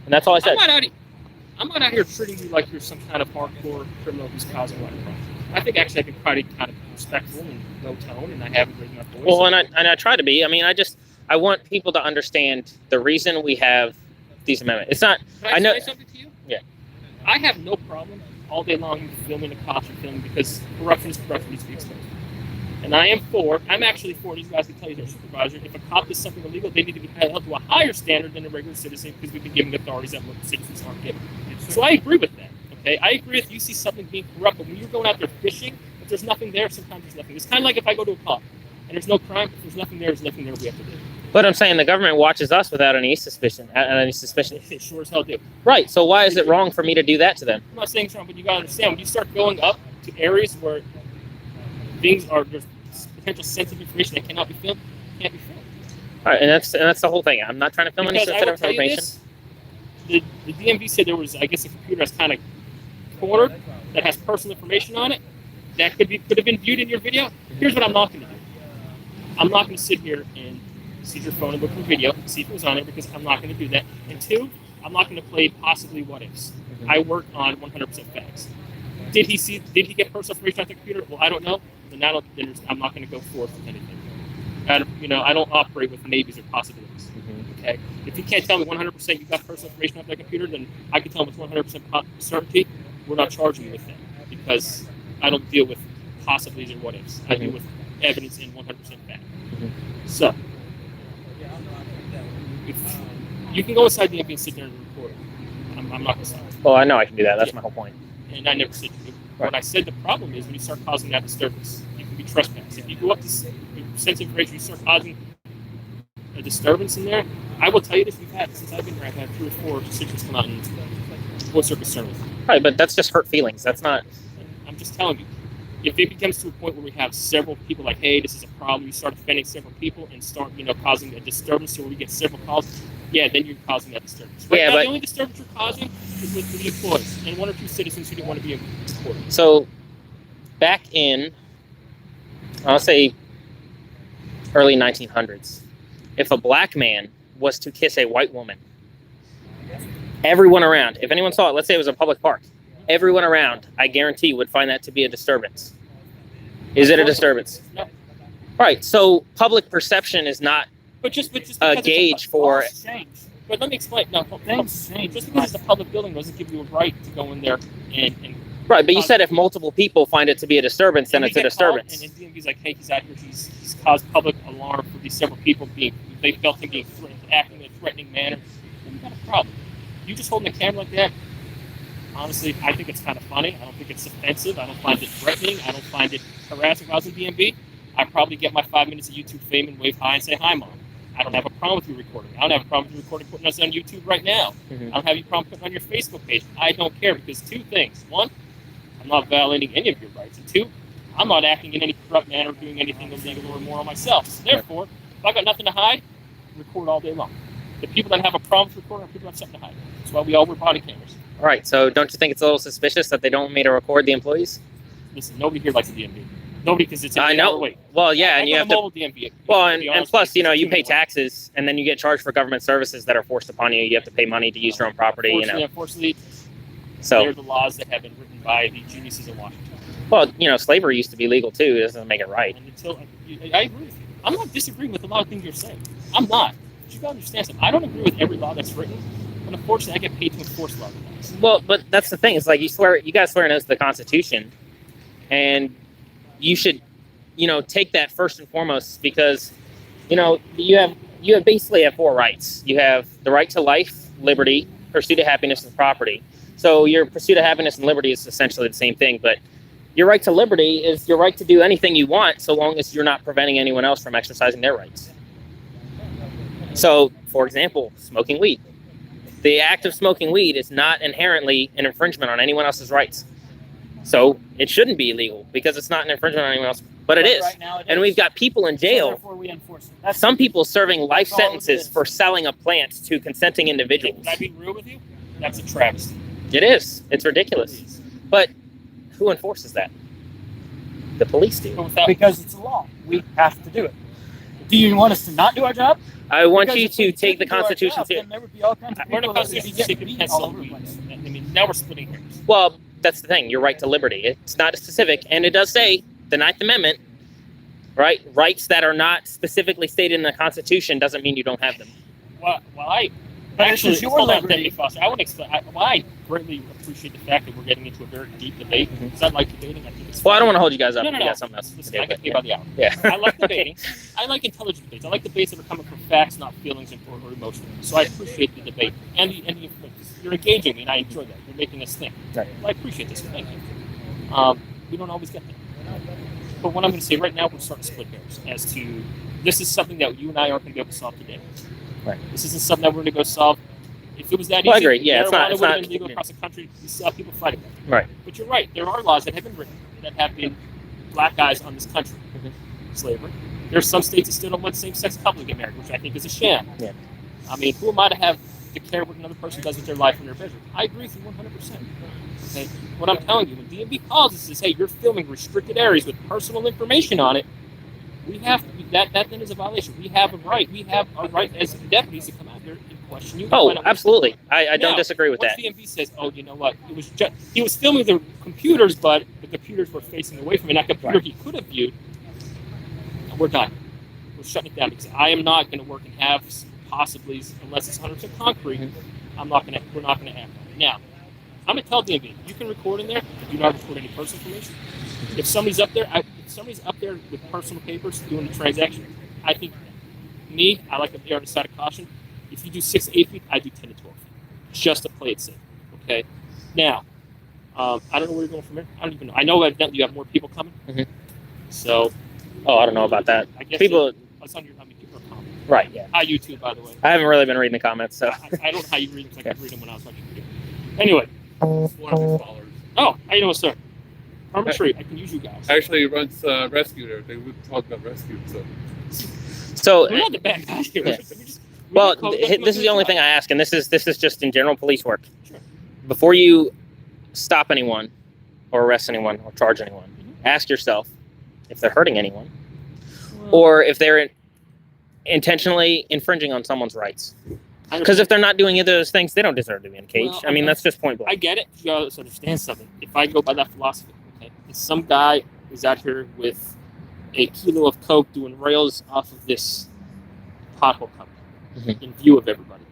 and that's all I said. I'm not out here treating you like you're some kind of hardcore criminal who's causing a lot of problems. I think actually I've been quite kind of respectful and low tone, and I haven't raised my voice. Well, and I try to be. I mean, I want people to understand the reason we have these amendments. It's not. Can I know. say something to you? Yeah. I have no problem all day long filming the cops are filming because corruption needs to be exposed. And I'm actually for, these guys can tell you their supervisor, if a cop does something illegal, they need to be held to a higher standard than a regular citizen because we've been giving authorities that citizens aren't given. So I agree with that. Okay, I agree if you see something being corrupt, but when you're going out there fishing, if there's nothing there, sometimes there's nothing. It's kind of like if I go to a pub and there's no crime, if there's nothing there, there's nothing there we have to do. But I'm saying the government watches us without any suspicion. They sure as hell do. Right. So why is it wrong for me to do that to them? I'm not saying it's wrong, but you gotta understand when you start going up to areas where there's potential sensitive information that cannot be filmed, can't be filmed. All right, and that's the whole thing. I'm not trying to film any sensitive information. The DMV said there was, I guess, a computer that's kind of cornered that has personal information on it that could have been viewed in your video. Here's what I'm not going to do. I'm not going to sit here and see your phone and look at the video, see if it was on it, because I'm not going to do that. And 2, I'm not going to play possibly what ifs. I work on 100% facts. Did he get personal information on the computer? Well, I don't know. Then I'm not going to go forth with anything. I don't operate with maybes or possibilities. Okay. If you can't tell me 100% you got personal information off that computer, then I can tell with 100% certainty we're not charging you with that, because I don't deal with possibilities or what ifs. I deal with evidence in 100% fact. So, if you can go inside the DMV and sit there and record. I'm not going to stop. Well, I know I can do that. That's my whole point. And I never said you. What I said the problem is when you start causing that disturbance, you can be trespassed. If you go up to sensitive information, you start causing a disturbance in there. I will tell you this: since I've been here, I've had 3 or 4 decisions come out and voice their concern with. Right, but that's just hurt feelings. That's not. I'm just telling you. If it becomes to a point where we have several people like, hey, this is a problem, you start offending several people and start, causing a disturbance, so we get several calls, yeah, then you're causing that disturbance. Right now, the only disturbance you're causing is with the employees and 1 or 2 citizens who didn't want to be reported. So, back in, I'll say, early 1900s, if a black man was to kiss a white woman, everyone around, if anyone saw it, let's say it was a public park, everyone around, I guarantee, would find that to be a disturbance. Is it a disturbance? No. Right. So public perception is not but just a gauge for. But let me explain. No, things change. Just because it's a public building doesn't give you a right to go in there and right. But you said if multiple people find it to be a disturbance, then it's a disturbance. And DMV's like, hey, he's out here. He's caused public alarm for these several people they felt him being acting in a threatening manner. Then you got a problem. You just holding a camera like that. Honestly, I think it's kind of funny. I don't think it's offensive. I don't find it threatening. I don't find it harassing. If I was in DMV, I'd probably get my 5 minutes of YouTube fame and wave hi and say, hi, Mom. I don't have a problem with you recording. I don't have a problem with you recording, putting us on YouTube right now. I don't have a problem putting it on your Facebook page. I don't care, because 2 things. 1, I'm not violating any of your rights. And 2, I'm not acting in any corrupt manner or doing anything illegal or immoral myself. So therefore, if I got nothing to hide, record all day long. The people that have a problem with recording are people that have something to hide. That's why we all wear body cameras. All right, so don't you think it's a little suspicious that they don't want me to record the employees? Listen, nobody here likes the DMV. Nobody, because it's an I know. Wait. Well, yeah, and you have to. DMV, well, and plus, you pay taxes, and then you get charged for government services that are forced upon you. You have to pay money to use your own property. Unfortunately, so they're the laws that have been written by the geniuses in Washington. Well, slavery used to be legal too. It doesn't make it right. And I agree with you. I'm not disagreeing with a lot of things you're saying. I'm not. But you gotta understand something. I don't agree with every law that's written. But unfortunately, I get paid to enforce laws. Well, but that's the thing. It's like you guys swear an oath to the Constitution, and you should, take that first and foremost, because, you basically have 4 rights. You have the right to life, liberty, pursuit of happiness, and property. So your pursuit of happiness and liberty is essentially the same thing, but your right to liberty is your right to do anything you want, so long as you're not preventing anyone else from exercising their rights. So, for example, smoking weed. The act of smoking weed is not inherently an infringement on anyone else's rights. So it shouldn't be illegal because it's not an infringement on anyone else, but it is. Right now it and is. we've got people in jail. So therefore we enforce it. That's Some people serving life That's all it sentences is. for selling a plant to consenting individuals. Can I be real with you? That's a travesty. It is. It's ridiculous. But who enforces that? The police do. But without, because it's a law. We have to do it. Do you want us to not do our job? I want Because you if we to take the didn't do our Constitution job, to. then there would be all kinds of we're in a people that would be constitution getting to beat all pencil. over the place. I mean, now we're splitting hairs. Well, that's the thing. Your right to liberty. It's not specific, and it does say the 9th Amendment. Right, rights that are not specifically stated in the Constitution doesn't mean you don't have them. Well, But actually, this is your hold on, liberty. Deputy Foster. I want to explain. I greatly appreciate the fact that we're getting into a very deep debate. Because I like debating. I think it's Well, I fun. don't want to hold you guys up. No, if no, you no. got something else to Listen, do, I get but, paid by the hour. yeah. I like debating. I like intelligent debates. I like debates that are coming from facts, not feelings or emotion. So I appreciate the debate and the you're engaging me, and I enjoy that. You're making us think. Right. Well, I appreciate this. Thank you. We don't always get that. But what I'm going to say right now, we're starting to split hairs as to this is something that you and I aren't going to be able to solve today. Right. This isn't something that we're going to go solve. If it was that Well, I easy, agree. Yeah, it's not- marijuana it's would have not- been legal across the country. You saw people fighting that. Right. But you're right. There are laws that have been written that have been black guys on this country. Slavery. There's some states that still don't want same-sex couple to get married, which I think is a sham. Yeah. I mean, who am I to care what another person does with their life in their bedroom? I agree with you 100%. Okay? What I'm telling you, when DMV calls and says, hey, you're filming restricted areas with personal information on it, We have that then is a violation. We have a right. We have a right as deputies to come out there and question you. Oh, absolutely. I don't Now, disagree with once that. DMV says, "Oh, you know what? It was just he was filming the computers, but the computers were facing away from him. That computer he could have viewed." We're done. We're shutting it down because I am not going to work in halves, possibly, unless it's 100% concrete. We're not going to act on it. Now, I'm going to tell DMV, you can record in there, but do not record any personal information. If somebody's up there, with personal papers doing the transaction, I think I like to be on the side of caution. If you do 6 to 8 feet, I do 10 to 12 feet, just to play it safe. Okay. Now, I don't know where you're going from here. I don't even know. I know evidently you have more people coming. So. Oh, I don't know about that. I guess people. People are commenting. Right. Yeah. Hi, YouTube, by the way. I haven't really been reading the comments, so. I don't know how you read them. I could read them when I was watching video. Anyway. One of his followers. Oh, how you doing, sir? Permatree. I can use you guys. Actually, he runs rescue there. They would talk about rescue. So. We're not the bad guys here. Yeah. Well, this is the only thing I ask, and this is just in general police work. Sure. Before you stop anyone, or arrest anyone, or charge anyone, ask yourself if they're hurting anyone, or if they're intentionally infringing on someone's rights. Because if they're not doing either of those things, they don't deserve to be in a cage. Well, I mean, that's just point blank. I get it. You gotta understand something. If I go by that philosophy, okay, and some guy is out here with a kilo of coke doing rails off of this pothole company in view of everybody,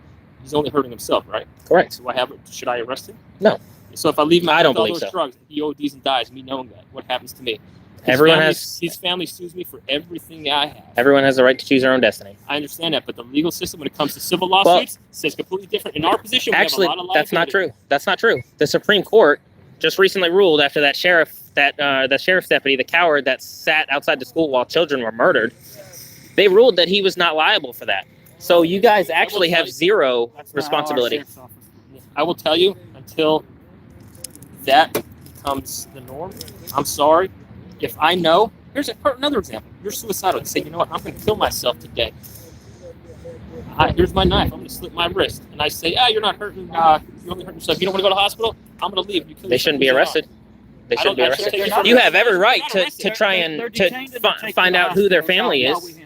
he's only hurting himself, right? Correct. So should I arrest him? No. So if I leave him I don't with all believe those so. drugs, he ODs and dies, me knowing that, what happens to me? His family sues me for everything I have. Everyone has the right to choose their own destiny. I understand that, but the legal system, when it comes to civil lawsuits, says completely different. In our position, Actually, we have a lot of that's not liability. true. That's not true. The Supreme Court just recently ruled after that sheriff's deputy, the coward that sat outside the school while children were murdered, they ruled that he was not liable for that. So you guys actually have zero responsibility. I will tell you, until that becomes the norm, I'm sorry. If I know, here's another example. You're suicidal. You say, you know what, I'm going to kill myself today. Here's my knife. I'm going to slit my wrist. And I say, you're not hurting. You only hurt yourself. You don't want to go to the hospital? I'm going to leave. They shouldn't be arrested. They shouldn't be arrested. You have every right to try and find out who their family is.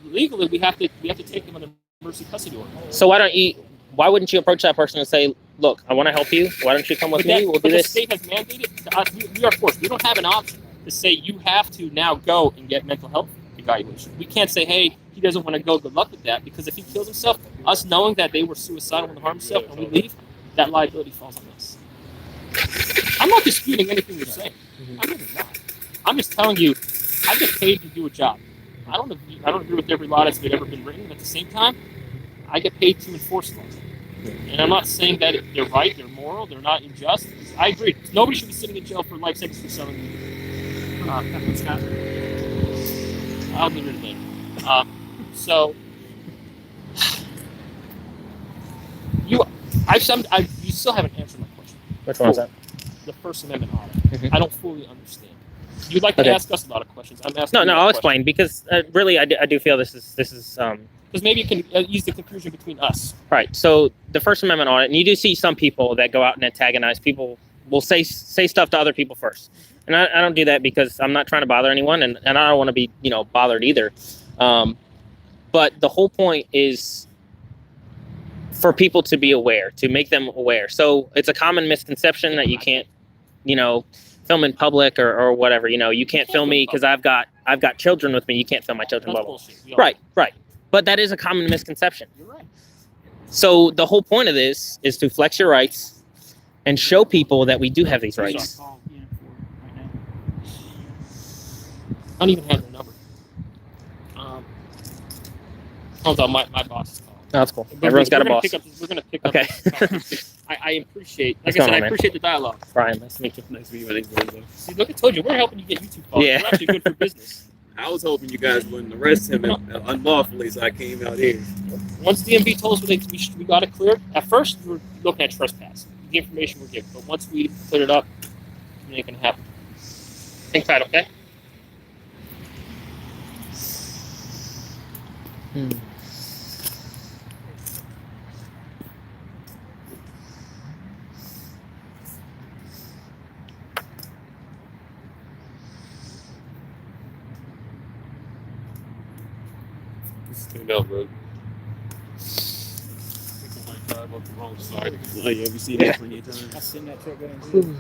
Legally, we have to take them under emergency custody order. So why wouldn't you approach that person and say, look, I want to help you. Why don't you come with me? We'll do this. The state has mandated to us. We are forced. We don't have an option to say you have to now go and get mental health evaluation. We can't say, hey, he doesn't want to go. Good luck with that. Because if he kills himself, us knowing that they were suicidal and harm himself, and we leave, that liability falls on us. I'm not disputing anything you're saying. I'm really not. I'm just telling you, I get paid to do a job. I don't agree with every law that's ever been written. But at the same time, I get paid to enforce laws. And I'm not saying that they're right, they're moral, they're not unjust. I agree. Nobody should be sitting in jail for life sentence for selling. Scott. I'll be here later. So you still haven't answered my question. Which one's that? The First Amendment audit. I don't fully understand. You'd like to ask us a lot of questions. I'm asking. No, I'll explain because really, I do feel this is because maybe it can ease the confusion between us. Right. So the First Amendment audit, and you do see some people that go out and antagonize people. Will say stuff to other people first, and I don't do that because I'm not trying to bother anyone, and I don't want to be bothered either. But the whole point is for people to be aware, to make them aware. So it's a common misconception that you can't, film in public or whatever. You can't film me because I've got children with me. You can't film my children. That's bullshit. Right. But that is a common misconception. You're right. So the whole point of this is to flex your rights and show people that we do have these rights. I don't even have their number. Hold on, my boss is calling. Oh, that's cool. Everyone's got a boss. We're going to pick up. Okay. I appreciate, What's like I said, going on, I man? appreciate the dialogue. Brian, nice to meet you. Nice to meet you. See, look, I told you, we're helping you get YouTube followers. Yeah. We're actually good for business. I was hoping you guys wouldn't arrest him unlawfully, so I came out here. Once DMV told us we got it cleared, at first we were looking at trespass. The information we're given, but once we cleared it up, it ain't going to happen. Think tight, okay? Came down the road. People might drive on the wrong side. Oh yeah, have you seen that plenty of times? I've seen that truck going.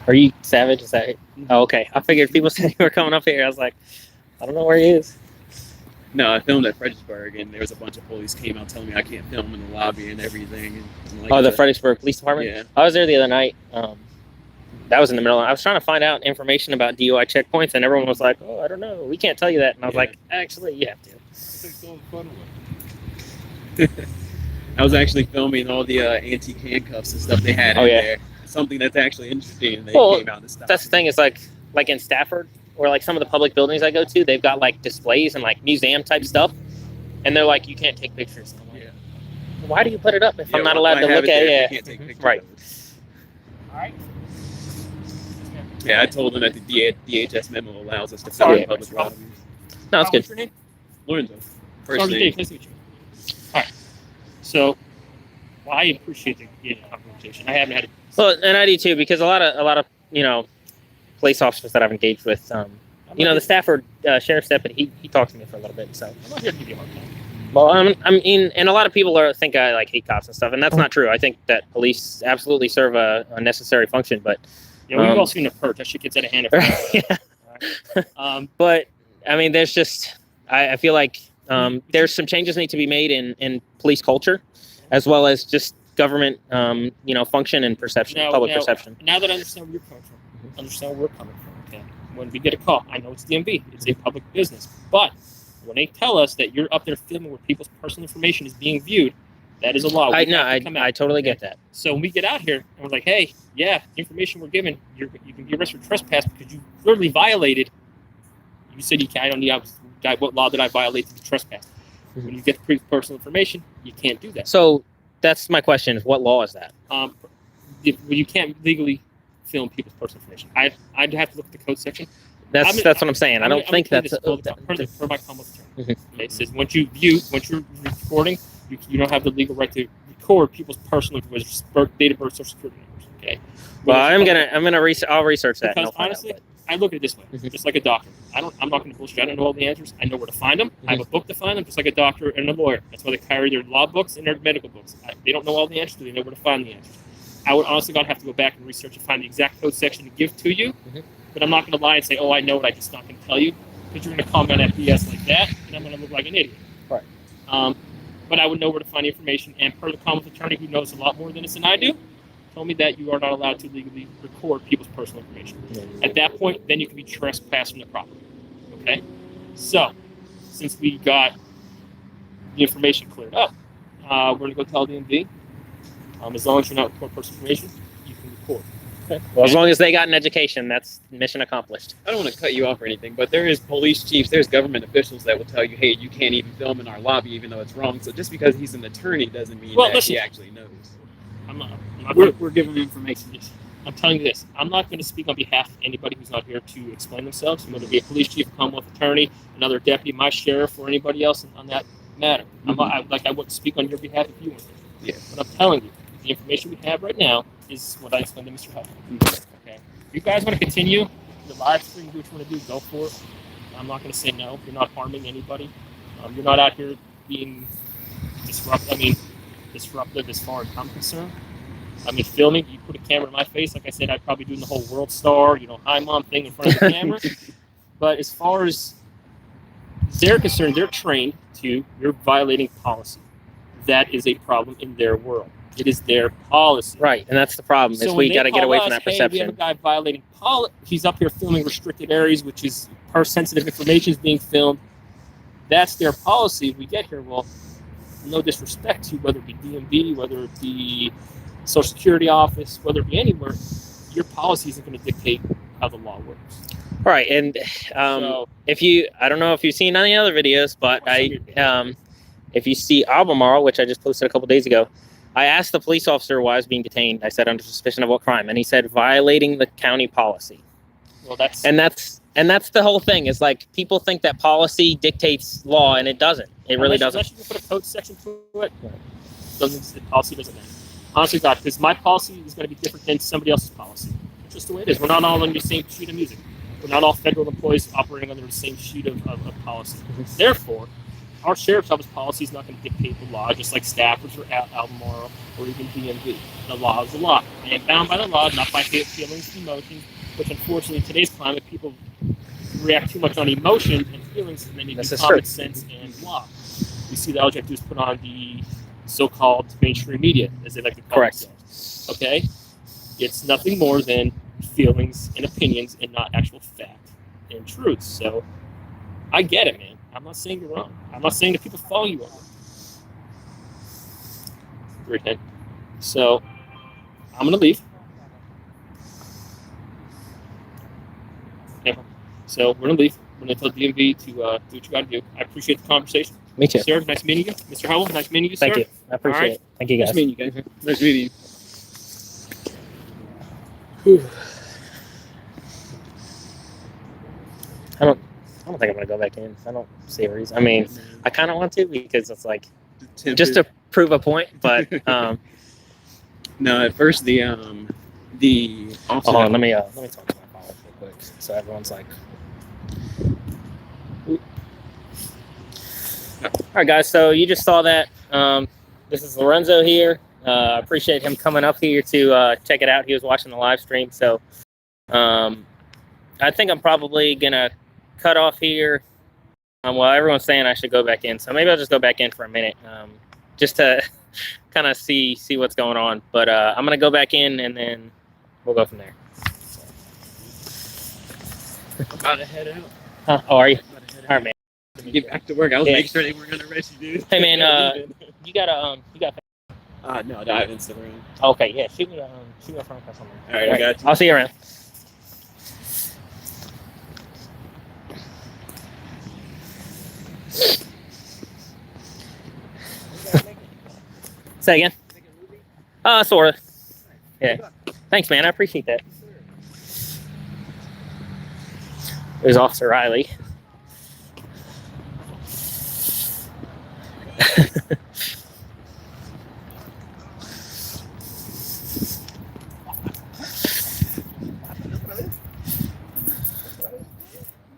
Are you Savage? Is that? Oh, okay. I figured people said you were coming up here. I was like, I don't know where he is. No, I filmed at Fredericksburg, and there was a bunch of police came out telling me I can't film in the lobby and everything. And like Oh, the Fredericksburg Police Department. Yeah. I was there the other night. That was in the middle. I was trying to find out information about DUI checkpoints, and everyone was like, "Oh, I don't know. We can't tell you that." And I was Yeah. like, "Actually, you have to." Takes all the fun away. I was actually filming all the antique handcuffs and stuff they had Oh, in yeah. there. Something that's actually interesting, and they Well, came out and stuff. That's the thing. Is like in Stafford or like some of the public buildings I go to, they've got like displays and like museum type stuff, and they're like, you can't take pictures. And I'm like, Yeah. why do you put it up if I'm not well, allowed I to have look it at there, it? you can't take pictures Right. of it. All right. Yeah, I told them that the DHS memo allows us to film Sorry. in public lobbies. No, it's What's good. your name? Lorenzo. First Sergeant name. Dave, nice to meet you. All right. So, well, I appreciate the conversation. I haven't had it. Well, and I do too, because a lot of police officers that I've engaged with, the Stafford sheriff's deputy, he talked to me for a little bit. So, I'm not here to give you a hard time. well, I mean, and a lot of people think I like hate cops and stuff, and that's not true. I think that police absolutely serve a necessary function, but Yeah, we've all seen the perk. That shit gets out of hand. yeah. But I mean, there's just I feel like there's some changes need to be made in police culture, as well as just government function and perception, public perception. Now that I understand where you're coming from, understand where we're coming from. Okay, when we get a call, I know it's DMV. It's a public business, but when they tell us that you're up there filming where people's personal information is being viewed, that is a law. I totally get that. So when we get out here and we're like, hey, yeah, the information we're given, you can be arrested for trespass because you clearly violated. You said you can't. I don't need. What law did I violate to trespass? When you get personal information, you can't do that. So that's my question: is what law is that? You can't legally film people's personal information. I'd have to look at the code section. That's what I'm saying. I don't think that's for my commonwealth attorney. Okay, it says once you're recording, you don't have the legal right to record people's personal information, date of birth, social security numbers. Okay. Well, I'll research that. Because honestly, I look at it this way, just like a doctor. I'm not going to bullshit. I don't know all the answers. I know where to find them. I have a book to find them, just like a doctor and a lawyer. That's why they carry their law books and their medical books. They don't know all the answers, but they know where to find the answers. I would honestly have to go back and research and find the exact code section to give to you. But I'm not going to lie and say, oh, I know it. I'm just not going to tell you, because you're going to call me on that BS like that, and I'm going to look like an idiot. Right. But I would know where to find the information. And per the commonwealth attorney, who knows a lot more than this than I do, told me that you are not allowed to legally record people's personal information. At that point, then you can be trespassed from the property. Okay? So, since we got the information cleared up, we're going to go tell DMV. As long as you're not recording personal information, you can record. Okay. Well, as long as they got an education, that's mission accomplished. I don't want to cut you off or anything, but there is police chiefs, there's government officials that will tell you, hey, you can't even film in our lobby, even though it's wrong. So just because he's an attorney doesn't mean that he actually knows. We're giving you information. I'm telling you this. I'm not going to speak on behalf of anybody who's not here to explain themselves, whether it be a police chief, a commonwealth attorney, another deputy, my sheriff, or anybody else on that matter. I wouldn't speak on your behalf if you weren't here. Yeah. But I'm telling you, the information we have right now is what I explained to Mr. Huffman. Okay. If you guys want to continue the live stream, do what you want to do, go for it. I'm not going to say no. You're not harming anybody. You're not out here being disruptive as far as I'm concerned. I mean, filming, you put a camera in my face, like I said, I'd probably do the whole world star, hi mom thing in front of the camera. But as far as they're concerned, they're trained to, you're violating policy. That is a problem in their world. It is their policy. Right, and that's the problem. So is we got to get away from that Hey, perception. we have a guy violating policy. He's up here filming restricted areas, which is sensitive information is being filmed. That's their policy. We get here, well, no disrespect to whether it be DMV, whether it be Social Security office, whether it be anywhere, your policy isn't going to dictate how the law works. Right, and I don't know if you've seen any other videos, but if you see Albemarle, which I just posted a couple days ago, I asked the police officer why I was being detained. I said, under suspicion of what crime? And he said, violating the county policy. Well, that's the whole thing. Is like people think that policy dictates law, and it doesn't. It really doesn't. Unless you can put a code section to it, the policy doesn't matter. Honestly, God, because my policy is going to be different than somebody else's policy. It's just the way it is. We're not all on the same sheet of music. We're not all federal employees operating under the same sheet of policy. Therefore, our sheriff's office policy is not going to dictate the law, just like Stafford's or Albemarle or even DMV. The law is the law. I am bound by the law, not by feelings and emotions, which unfortunately in today's climate, people react too much on emotion and feelings, and they need to do common sense and law. We see that all you have to do is put on the so-called mainstream media, as they like to call themselves. Okay? It's nothing more than feelings and opinions and not actual fact and truth. So I get it, man. I'm not saying you're wrong. I'm not saying that people follow you on it. Okay. So I'm gonna leave. Okay. So we're gonna leave. We're gonna tell DMV to do what you gotta do. I appreciate the conversation. Me too. Sir, nice meeting you. Mr. Howell, nice meeting you, sir. Thank you. I appreciate it. Thank you, guys. Nice meeting you guys. Nice meeting you. I don't think I'm gonna go back in. I don't see a reason. I mean, I kind of want to because it's like just to prove a point. But no, at first the officer. hold on, let me talk to my father real quick, so everyone's like. All right, guys. So you just saw that. This is Lorenzo here. I appreciate him coming up here to check it out. He was watching the live stream, so I think I'm probably gonna cut off here. Well, everyone's saying I should go back in, so maybe I'll just go back in for a minute, just to kind of see what's going on. But I'm gonna go back in, and then we'll go from there. I'm about to head out. Huh? Oh, are you? All right, man. Get back to work. I was making sure they weren't gonna arrest you, dude. Hey, man. You got. No, I have Instagram. Okay, yeah. Shoot me a friend request on there. All right, I got you. I'll see you around. Say again. Sort of. Yeah. Thanks, man. I appreciate that. There's Officer Riley.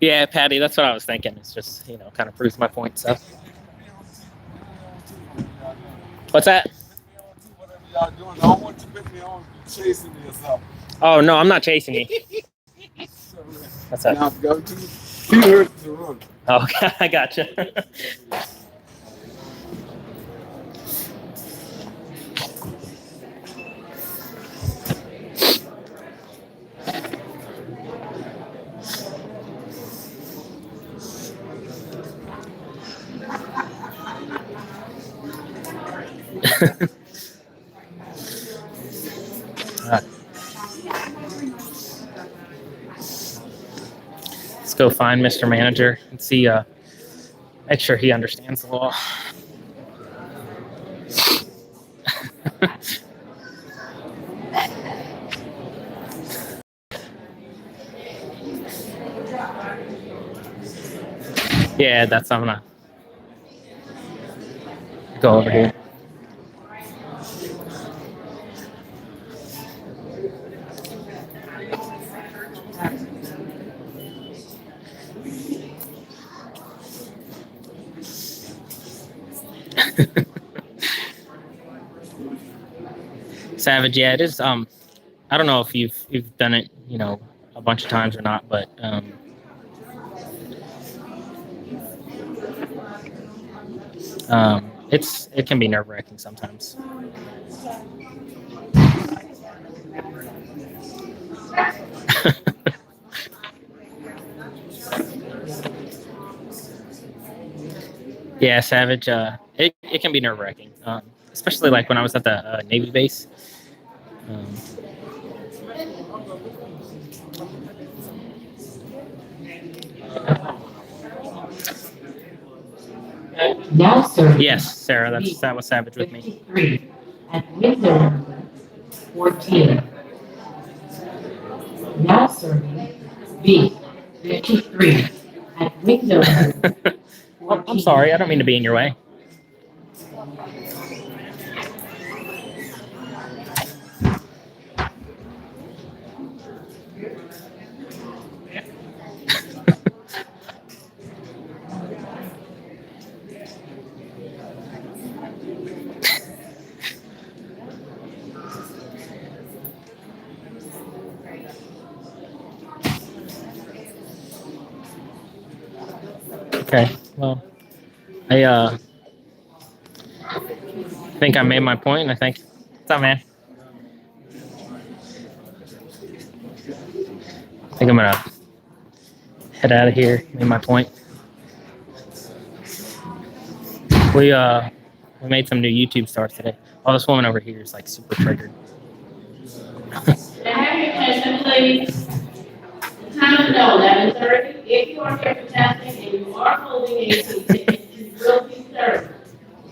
Yeah, Patty, that's what I was thinking. It's just, kind of proves my point. So, what's that? Whatever y'all doing, I don't want you to put me on chasing me or something. Oh no, I'm not chasing you. What's that? Now go to he hurts the run. Okay, I gotcha. Let's go find Mr. Manager and see, make sure he understands the law. Yeah, that's I'm gonna go over here. Savage, yeah, it is. I don't know if you've done it, a bunch of times or not, but it can be nerve-wracking sometimes. Yeah, Savage. It can be nerve-wracking, especially like when I was at the Navy base. Now serving. Yes, Sarah, that was savage with me. 53 at window number 14. Now serving B 53 at window number 14. I'm sorry, I don't mean to be in your way. Okay, well, I think I made my point. I think. What's up, man? I think I'm gonna head out of here. Made my point. We made some new YouTube stars today. Oh, this woman over here is like super triggered. Can I have your attention, please? The time is now 11:30. If you are here for testing and you are holding a ticket, you will be served.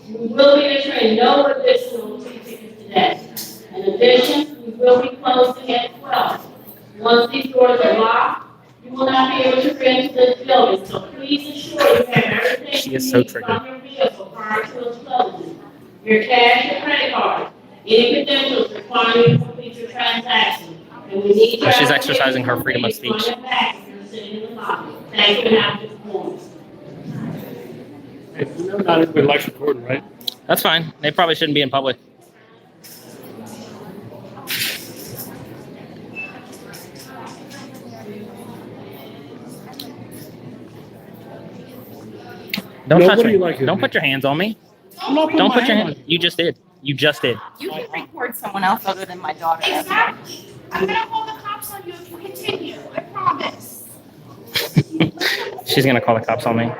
You will be issuing no additional tickets today. In addition, we will be closing at 12. Once these doors are locked, you will not be able to enter this building, so please ensure you have everything She is you so need triggered. from your vehicle prior to its closing. Your cash or credit card, any credentials requiring you to complete your transaction. And we need your She's exercising her freedom of application speech. on your back if you're sitting in the lobby. Thank you and have a good morning. Hey, you know not everybody likes recording, right? That's fine. They probably shouldn't be in public. Don't No, touch what do me. you like here, Don't man? put your hands on me. I'm not putting Don't my put your hand hand. You just did. You just did. You can record someone else other than my daughter. Exactly. I'm gonna call the cops on you if you continue, I promise. She's gonna call the cops on me.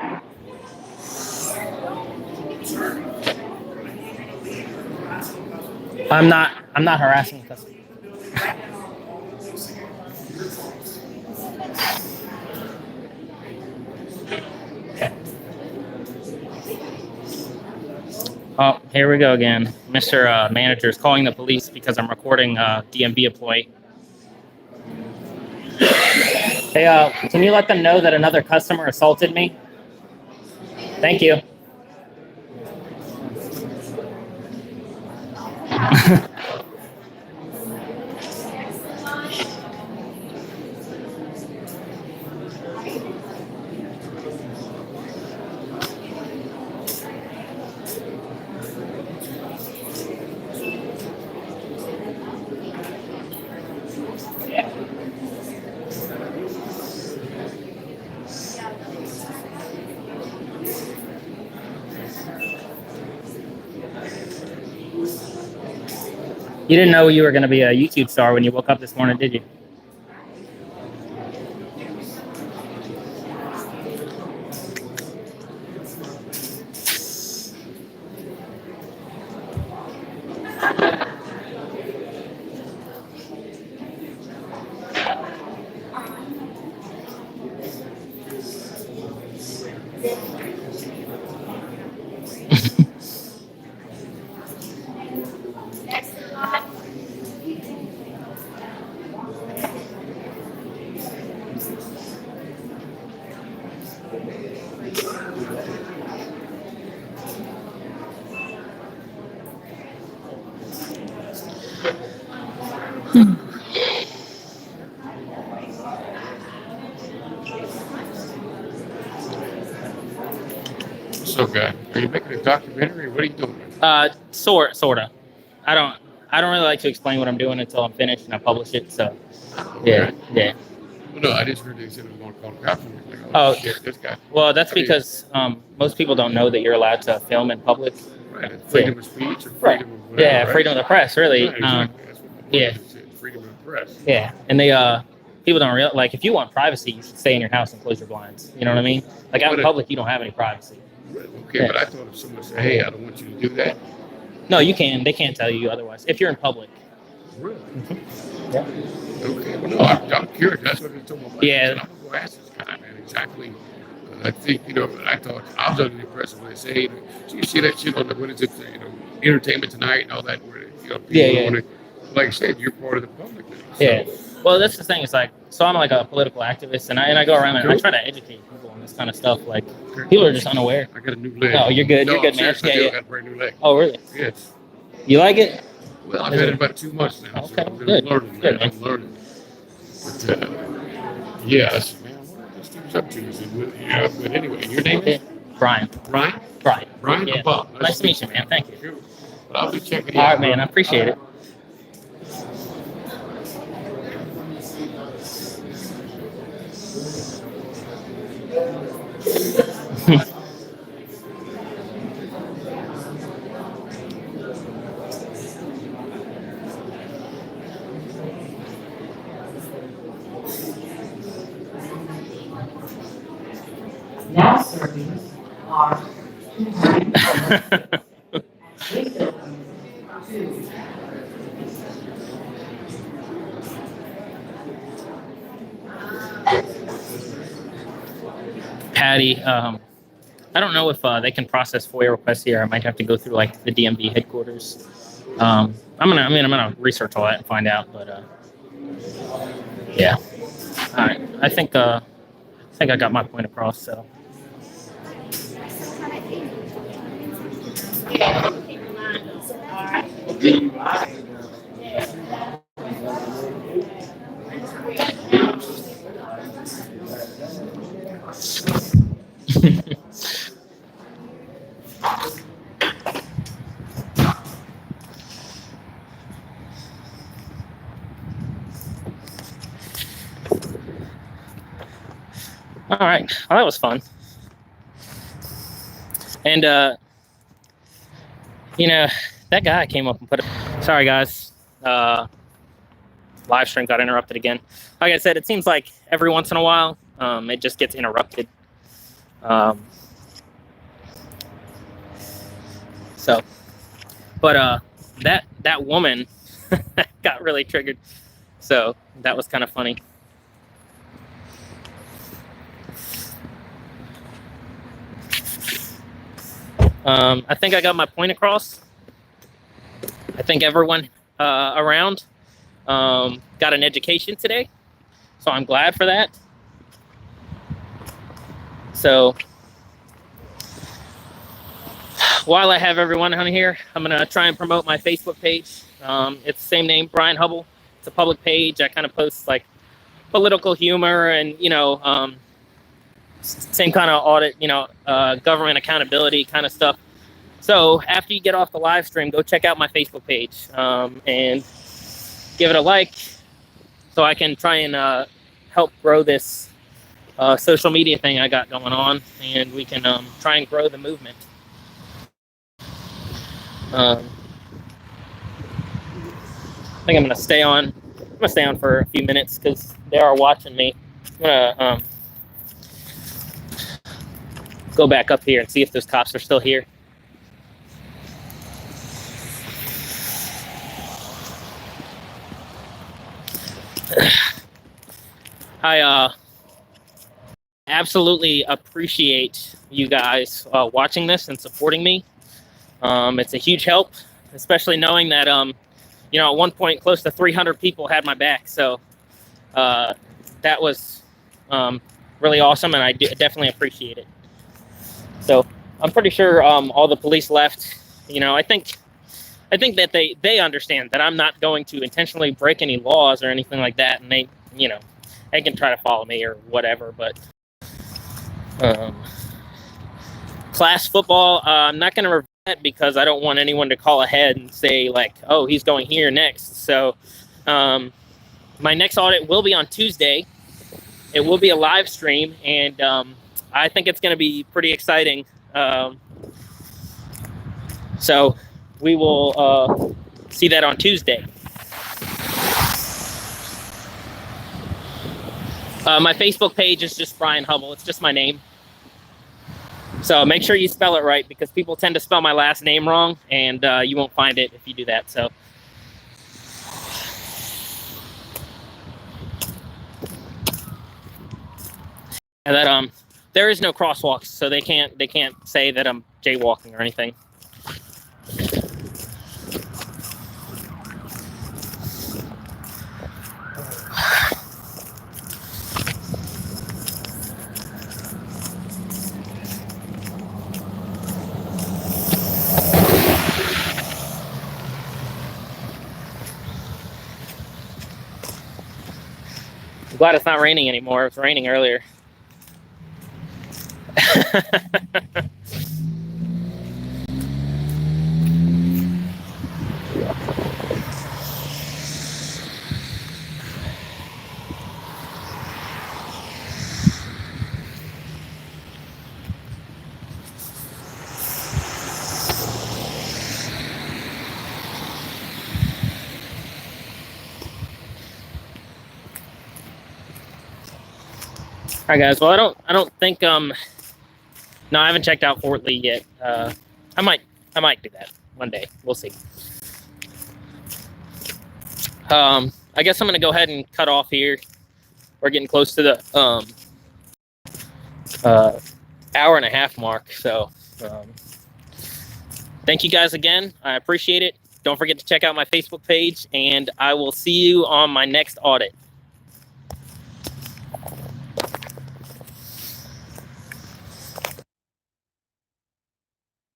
I'm not harassing the customer. Oh, here we go again. Mr. Manager is calling the police because I'm recording DMV employee. Hey, can you let them know that another customer assaulted me? Thank you. You didn't know you were going to be a YouTube star when you woke up this morning, did you? What's up, guy? Are you making a documentary? What are you doing? Sorta. I don't really like to explain what I'm doing until I'm finished and I publish it. So, yeah, yeah. Well, no, I just heard they said it was going to call the cops. And I was like, Oh. shit, this guy. Well, that's I mean, because most people don't know that you're allowed to film in public. Right, it's freedom of speech or Right. freedom of whatever, Yeah, right? freedom of the press, really. Right, exactly. That's what the yeah. word said, freedom of the press. Yeah, and they people don't realize, like, if you want privacy, you should stay in your house and close your blinds. You know what I mean? Like, out in public, you don't have any privacy. Right, okay, but I thought if someone said, hey, I don't want you to do that. No, you can. They can't tell you otherwise. If you're in public. Really? Yeah. Okay, well, no, I'm curious. That's what they told me. Yeah. I'm going to go ask this guy, man, exactly I think, I thought I was under the impression when they say, "Do you see that shit on the what is it, Entertainment Tonight and all that?" Where people Yeah. want to, like I said, you're part of the public now. So, Yeah. Well, that's the thing. It's like, so I'm like a political activist, and I go around and I try to educate people on this kind of stuff. Like, people are just unaware. I got a new leg. Oh, you're good. No, You're good, man. seriously, Yeah, I got a brand new leg. Oh, really? Yes. You like it? Well, I've had it about 2 months now. Okay, So I'm good. learning, Good, man. I'm learning. But, yeah, I said, man, what are these dudes up to? I said, but anyway, your name is? Brian. Brian? Brian. Brian? Yeah. Bob. Nice to meet you, man. Thank you. But I'll be checking you All out. right, man. I appreciate it. Now serving are 200. Patty, I don't know if they can process FOIA requests here. I might have to go through like the DMV headquarters. I'm gonna research all that and find out. But yeah. All right. I think I got my point across. So. All right. Well, that was fun. And, that guy came up and put it. Sorry, guys. Live stream got interrupted again. Like I said, it seems like every once in a while, it just gets interrupted. That woman got really triggered. So that was kind of funny. I think I got my point across. I think everyone around got an education today. So I'm glad for that. So while I have everyone on here, I'm going to try and promote my Facebook page. It's the same name, Brian Hubble. It's a public page. I kind of post like political humor and, same kind of audit, government accountability kind of stuff. So after you get off the live stream, go check out my Facebook page and give it a like so I can try and help grow this social media thing I got going on, and we can try and grow the movement. I think I'm gonna stay on. I'm gonna stay on for a few minutes because they are watching me. I'm gonna go back up here and see if those cops are still here. I absolutely appreciate you guys watching this and supporting me. It's a huge help, especially knowing that at one point close to 300 people had my back. So that was really awesome, and I definitely appreciate it. So I'm pretty sure all the police left. I think that they understand that I'm not going to intentionally break any laws or anything like that, and they can try to follow me or whatever. But class football, I'm not going to review that because I don't want anyone to call ahead and say like, oh, he's going here next. So my next audit will be on Tuesday. It will be a live stream, and I think it's going to be pretty exciting. So we will see that on Tuesday. My Facebook page is just Brian Hubble. It's just my name. So make sure you spell it right, because people tend to spell my last name wrong, and you won't find it if you do that. So. And that There is no crosswalks, so they can't say that I'm jaywalking or anything. I'm glad it's not raining anymore. It was raining earlier. All right, guys. Well, I don't think no, I haven't checked out Fort Lee yet. I might do that one day. We'll see. I guess I'm gonna go ahead and cut off here. We're getting close to the hour and a half mark. So thank you guys again. I appreciate it. Don't forget to check out my Facebook page, and I will see you on my next audit.